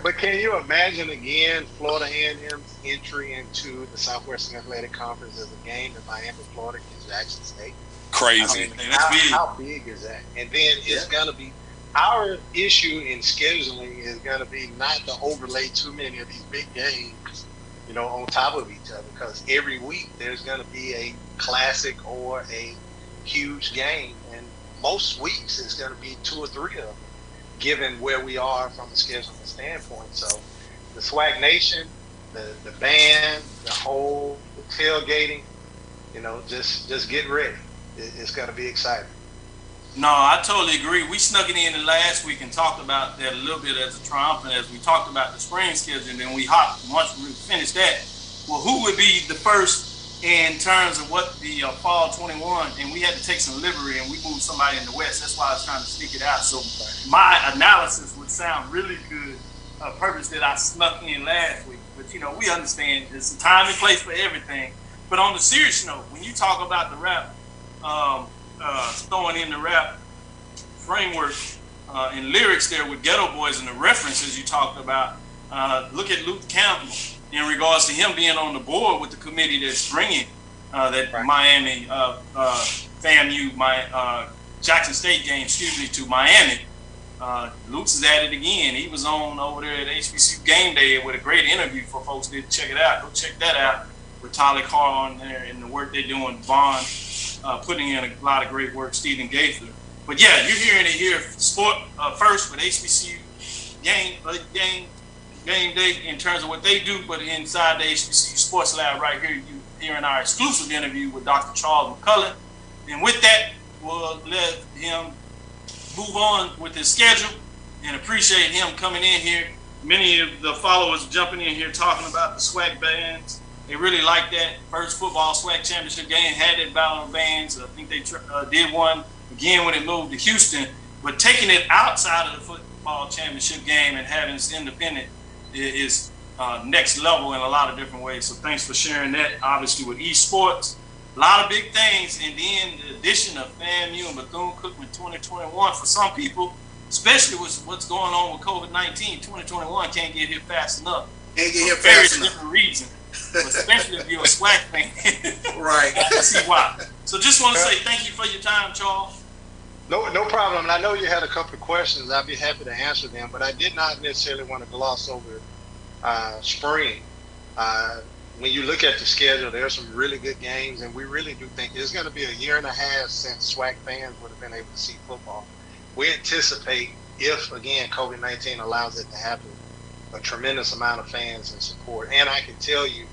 but can you imagine again Florida A&M's entry into the Southwestern Athletic Conference as a game in Miami, Florida against Jackson State? Crazy. I mean, how big is that? And then it's going to be, our issue in scheduling is going to be not to overlay too many of these big games, you know, on top of each other, because every week there's going to be a classic or a huge game, and most weeks it's going to be 2 or 3 of them, given where we are from a scheduling standpoint. So the SWAC Nation, the band, the whole tailgating, you know, just get ready. It's going to be exciting. No, I totally agree. We snuck it in the last week and talked about that a little bit as a triumphant, as we talked about the spring schedule, and then we hopped, once we finished that, well, who would be the first in terms of what the fall 21, and we had to take some livery, and we moved somebody in the West. That's why I was trying to sneak it out. So my analysis would sound really good, purpose that I snuck in last week. But, you know, we understand there's a time and place for everything. But on the serious note, when you talk about the rap, throwing in the rap framework and lyrics there with Ghetto Boys and the references you talked about, look at Luke Campbell in regards to him being on the board with the committee that's bringing that Miami, FAMU, Jackson State game, to Miami. Luke's is at it again. He was on over there at HBCU Game Day with a great interview for folks that check it out. Go check that out with Tyler Carr on there and the work they're doing, Vaughn. Putting in a lot of great work, Stephen Gaither. But yeah, you're hearing it here sport first with HBCU game day in terms of what they do, but inside the HBCU Sports Lab right here, you hearing our exclusive interview with Dr. Charles McClelland. And with that, we'll let him move on with his schedule and appreciate him coming in here. Many of the followers jumping in here talking about the SWAC bands. They really liked that first football SWAC championship game, had that battle of bands. I think they did one again when it moved to Houston. But taking it outside of the football championship game and having it independent is next level in a lot of different ways. So thanks for sharing that, obviously, with esports. A lot of big things. And then the addition of FAMU and Bethune-Cookman 2021 for some people, especially with what's going on with COVID-19, 2021 can't get here fast enough. Can't get here for various fast enough. different reasons. especially if you're a SWAC fan. Right. I can see why. So just want to say thank you for your time, Charles. No problem. And I know you had a couple of questions. I'd be happy to answer them, but I did not necessarily want to gloss over spring. When you look at the schedule, there are some really good games, and we really do think it's going to be a year and a half since SWAC fans would have been able to see football. We anticipate, if, again, COVID-19 allows it to happen, a tremendous amount of fans and support. And I can tell you,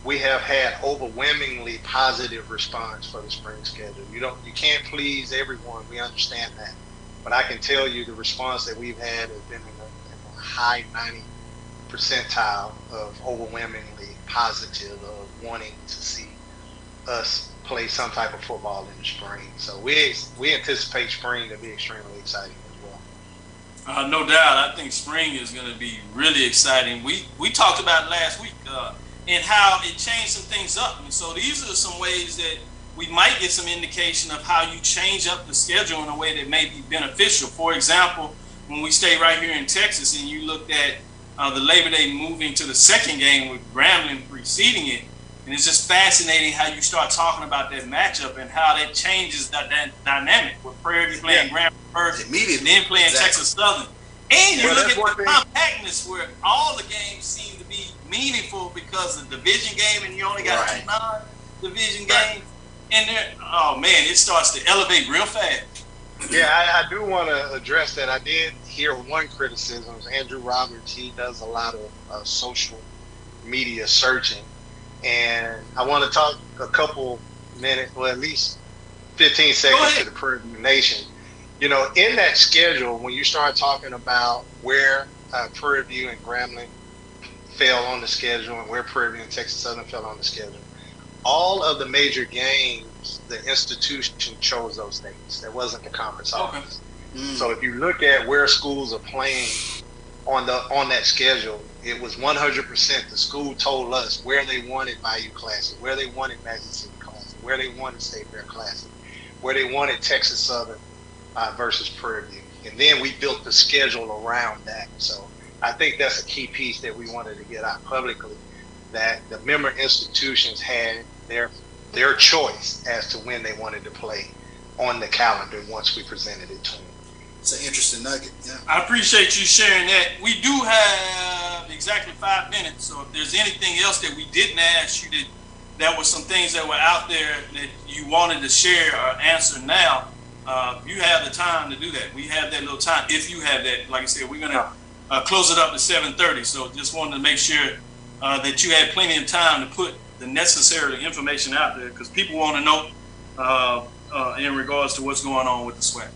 we have had overwhelmingly positive response for the spring schedule. You can't please everyone. We understand that. But I can tell you the response that we've had has been in the high 90 percentile of overwhelmingly positive of wanting to see us play some type of football in the spring. So we anticipate spring to be extremely exciting as well. No doubt. I think spring is going to be really exciting. We talked about it last week and how it changed some things up. And so these are some ways that we might get some indication of how you change up the schedule in a way that may be beneficial. For example, when we stay right here in Texas and you looked at the Labor Day moving to the second game with Grambling preceding it, and it's just fascinating how you start talking about that matchup and how that changes that dynamic with Prairie playing Grambling first and then playing Texas Southern. And you look at the compactness where all the games seem to be meaningful because of the division game, and you only got two non-division games. And it starts to elevate real fast. Yeah, I do want to address that. I did hear one criticism. Andrew Roberts, he does a lot of social media searching. And I want to talk a couple minutes, well, at least 15 seconds to the Prairie Nation. In that schedule, when you start talking about where Prairie View and Grambling fell on the schedule and where Prairie View and Texas Southern fell on the schedule, all of the major games, the institution chose those dates. That wasn't the conference office. So if you look at where schools are playing on that schedule, it was 100% the school told us where they wanted Bayou Classic, where they wanted Magic City Classic, where they wanted State Fair Classic, where they wanted Texas Southern versus Prairie View. And then we built the schedule around that. So I think that's a key piece that we wanted to get out publicly, that the member institutions had their choice as to when they wanted to play on the calendar once we presented it to them. It's an interesting nugget. Yeah. I appreciate you sharing that. We do have exactly 5 minutes, so if there's anything else that we didn't ask you that were some things that were out there that you wanted to share or answer now, you have the time to do that. We have that little time. If you have that, like I said, we're going to close it up at 7:30. So just wanted to make sure that you had plenty of time to put the necessary information out there, because people want to know in regards to what's going on with the SWAC.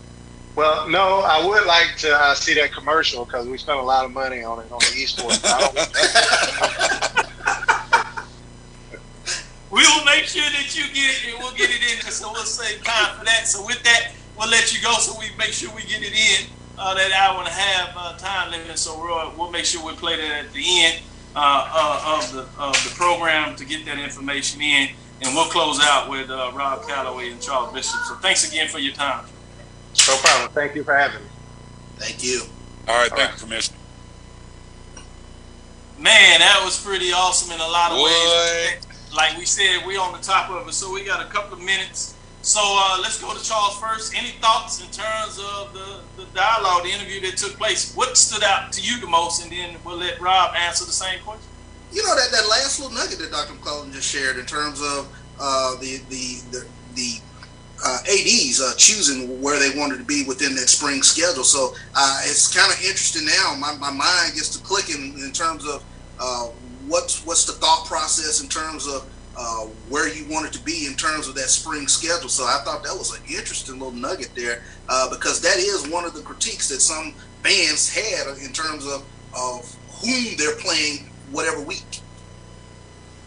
Well, no, I would like to see that commercial, because we spent a lot of money on it on the esports. We will make sure that you get it, and we'll get it in there. So we'll save time for that. So with that, we'll let you go, so we make sure we get it in that hour and a half time limit. So we'll make sure we play that at the end of the program to get that information in, and we'll close out with Rob Calloway and Charles Bishop. So thanks again for your time. No problem. Thank you for having me. Thank you. All right, thank you, Commissioner. Man, that was pretty awesome in a lot of ways. Like we said, we're on the top of it, so we got a couple of minutes. So let's go to Charles first. Any thoughts in terms of the dialogue, the interview that took place? What stood out to you the most? And then we'll let Rob answer the same question. That last little nugget that Dr. McClelland just shared in terms of the ADs choosing where they wanted to be within that spring schedule. So it's kind of interesting now. My mind gets to clicking in terms of what's the thought process in terms of where you wanted to be in terms of that spring schedule. So I thought that was an interesting little nugget there, because that is one of the critiques that some fans had in terms of whom they're playing whatever week.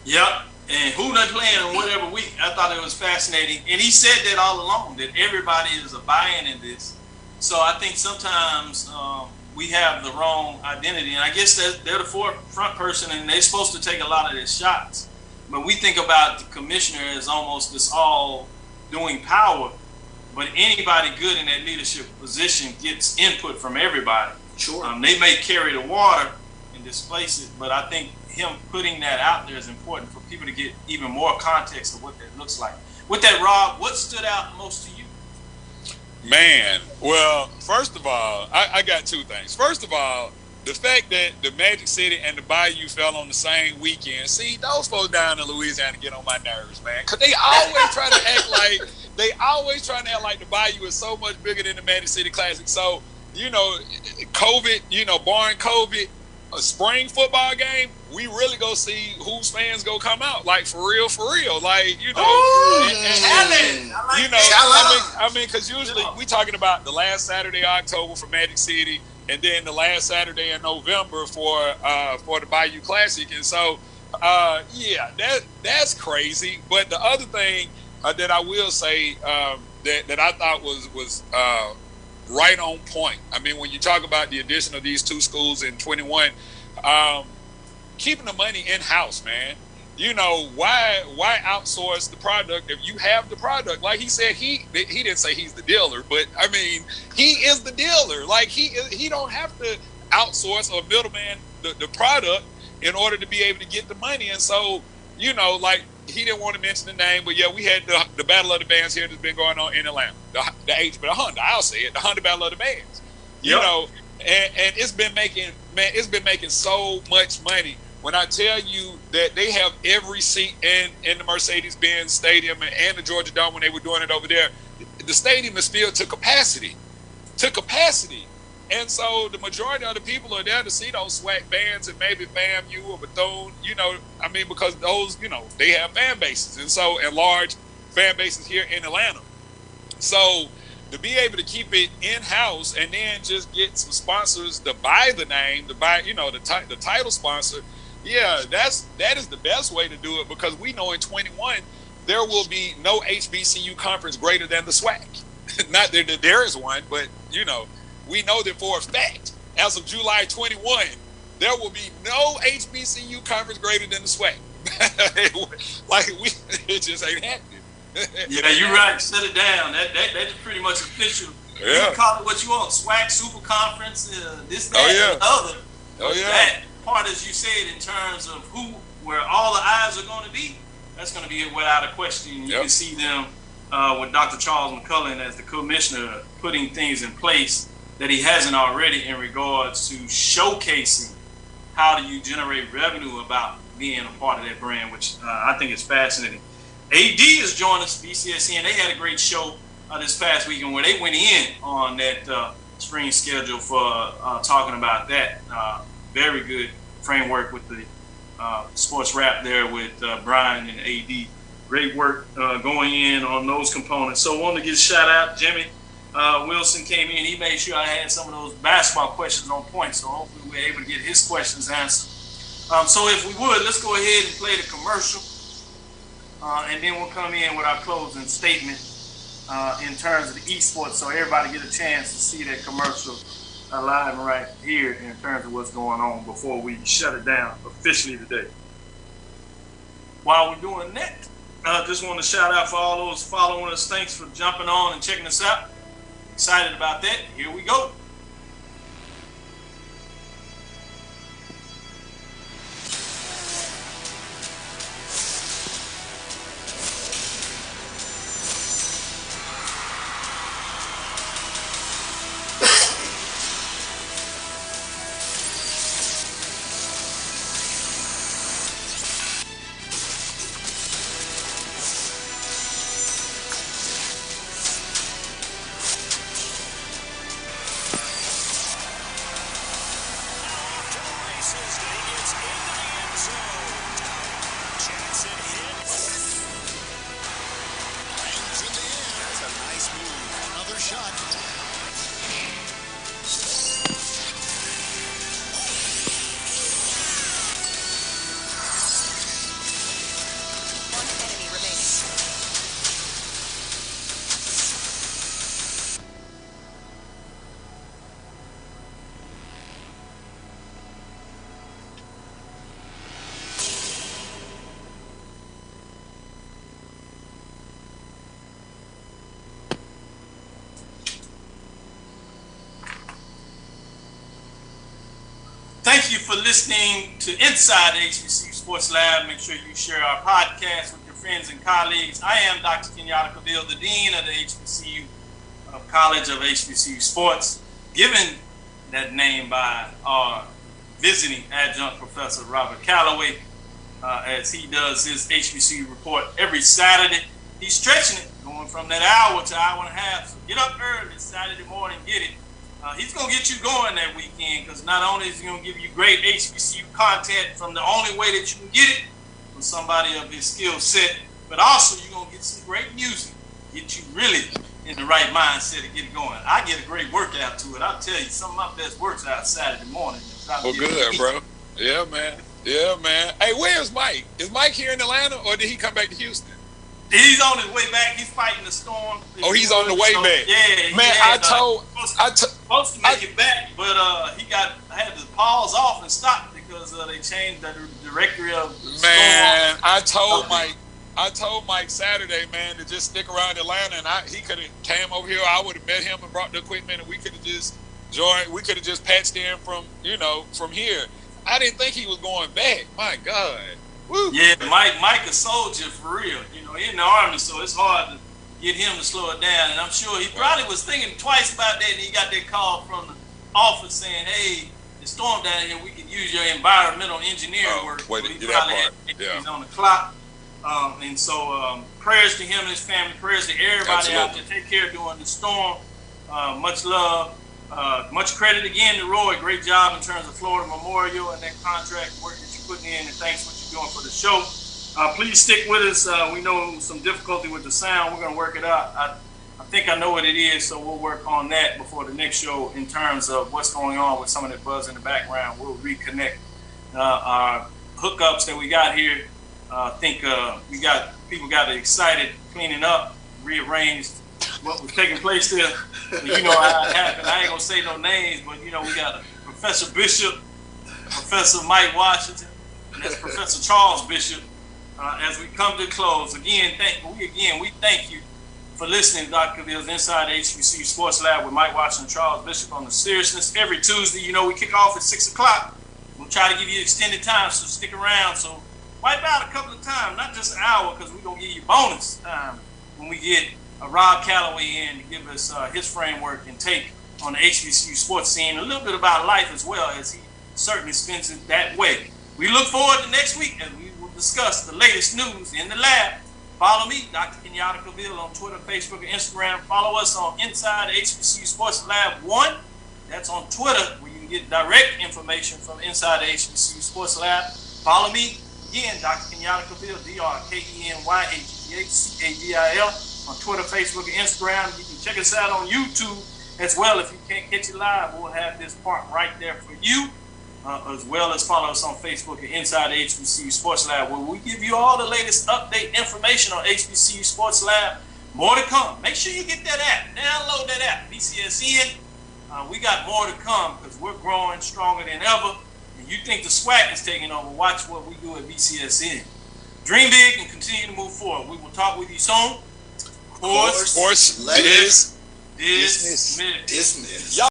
Yep. And who they're playing on whatever week. I thought it was fascinating. And he said that all along, that everybody is a buy-in in this. So I think sometimes we have the wrong identity. And I guess they're the front person, and they're supposed to take a lot of their shots. But we think about the commissioner as almost this all-doing power. But anybody good in that leadership position gets input from everybody. Sure. They may carry the water, and displace it, but I think him putting that out there is important for people to get even more context of what that looks like. With that, Rob, what stood out most to you? Man, well, first of all, I got two things. First of all, the fact that the Magic City and the Bayou fell on the same weekend. See, those folks down in Louisiana get on my nerves, man, because they always try to act like the Bayou is so much bigger than the Magic City Classic. So, COVID, barring COVID, a spring football game, we really go see whose fans go come out, like for real, like because usually we talking about the last Saturday of October for Magic City, and then the last Saturday in November for the Bayou Classic, and so that's crazy. But the other thing that I will say that I thought was right on point. I mean, when you talk about the addition of these two schools in 21, keeping the money in-house, man. Why outsource the product if you have the product? Like he said, he didn't say he's the dealer, but I mean, he is the dealer. Like he don't have to outsource or middleman the product in order to be able to get the money. And so, like he didn't want to mention the name, but yeah, we had the Battle of the Bands here that's been going on in Atlanta. The Honda, I'll say it, the Honda Battle of the Bands. And it's been making so much money. When I tell you that they have every seat in the Mercedes-Benz Stadium and the Georgia Dome when they were doing it over there, the stadium is filled to capacity. And so the majority of the people are there to see those SWAC bands and maybe FAMU or Bethune, because those, they have fan bases. And so, and large fan bases here in Atlanta. So to be able to keep it in-house and then just get some sponsors to buy the name, to buy, the title sponsor, that is the best way to do it, because we know in 21 there will be no HBCU conference greater than the SWAC. Not that there is one, but we know that for a fact, as of July 21, there will be no HBCU conference greater than the SWAC. It just ain't happening. Yeah, you're right. Shut it down. That's pretty much official. Yeah. You can call it what you want. SWAC, Super Conference, this, that, and the other. That part, as you said, in terms of where all the eyes are going to be, that's going to be without a question. You can see them with Dr. Charles McClelland as the commissioner putting things in place that he hasn't already in regards to showcasing how do you generate revenue about being a part of that brand, which I think is fascinating. AD has joined us, BCSC, and they had a great show this past weekend where they went in on that spring schedule for talking about that. Very good framework with the sports wrap there with Brian and AD. Great work going in on those components. So I wanted to give a shout out. Jimmy Wilson came in. He made sure I had some of those basketball questions on point. So hopefully we're able to get his questions answered. So if we would, let's go ahead and play the commercial. And then we'll come in with our closing statement in terms of the esports, so everybody get a chance to see that commercial live right here in terms of what's going on before we shut it down officially today. While we're doing that, I just want to shout out for all those following us. Thanks for jumping on and checking us out. Excited about that. Here we go. thank you for listening to Inside the HBCU Sports Lab. Make sure you share our podcast with your friends and colleagues. I am Dr. Kenyatta Cavil, the Dean of the HBCU College of HBCU Sports, given that name by our visiting adjunct professor, Robert Calloway, as he does his HBCU report every Saturday. He's stretching it, going from that hour to hour and a half. So get up early Saturday morning, get it. He's going to get you going that weekend, because not only is he going to give you great HBCU content from the only way that you can get it from somebody of his skill set, but also you're going to get some great music, get you really in the right mindset to get it going. I get a great workout to it. I'll tell you, some of my best works out Saturday morning. Well, good, bro. Yeah, man. Yeah, man. Hey, where's Mike? Is Mike here in Atlanta, or did he come back to Houston? He's on his way back. He's fighting the storm. Oh, he's on the way back. Yeah, man. Supposed to make it back, but he had to pause off and stop because they changed the directory of the storm. I told Mike Saturday, man, to just stick around Atlanta, and he could have came over here. I would have met him and brought the equipment, and we could have just joined. We could have just patched in from here. I didn't think he was going back. My God. Woo. Yeah, Mike a soldier for real. He's in the Army, so it's hard to get him to slow it down. And I'm sure he probably was thinking twice about that, and he got that call from the office saying, hey, the storm down here, we could use your environmental engineering work. Wait, so he that probably part. He's on the clock. And so prayers to him and his family, prayers to everybody out there. Take care during the storm. Much love. Much credit again to Roy. Great job in terms of Florida Memorial and that contract work that you're putting in, and thanks for what you're doing for the show. Please stick with us. We know some difficulty with the sound. We're going to work it out. I think I know what it is, so we'll work on that before the next show in terms of what's going on with some of that buzz in the background. We'll reconnect our hookups that we got here. I think people got excited, cleaning up, rearranged what was taking place there. You know how it happened. I ain't going to say no names, but we got Professor Bishop, Professor Mike Washington, and that's Professor Charles Bishop. As we come to close, we thank you for listening to Dr. Cavil's Inside the HBCU Sports Lab with Mike Washington and Charles Bishop on the seriousness. Every Tuesday, we kick off at 6 o'clock. We'll try to give you extended time, so stick around. So wipe out a couple of times, not just an hour, because we're going to give you bonus time when we get Rob Calloway in to give us his framework and take on the HBCU sports scene, a little bit about life as well, as he certainly spends it that way. We look forward to next week as we will discuss the latest news in the lab. Follow me, Dr. Kenyatta Cavil, on Twitter, Facebook, and Instagram. Follow us on Inside the HBCU Sports Lab 1. That's on Twitter, where you can get direct information from Inside the HBCU Sports Lab. Follow me, again, Dr. Kenyatta Cavil, DrKenyattCavil, on Twitter, Facebook, and Instagram. You can check us out on YouTube as well. If you can't catch it live, we'll have this part right there for you. As well as follow us on Facebook at Inside the HBCU Sports Lab, where we give you all the latest update information on HBCU Sports Lab. More to come. Make sure you get that app. Download that app, BCSN. We got more to come because we're growing stronger than ever. And you think the SWAC is taking over, watch what we do at BCSN. Dream big and continue to move forward. We will talk with you soon. Course dismissed. Dismissed.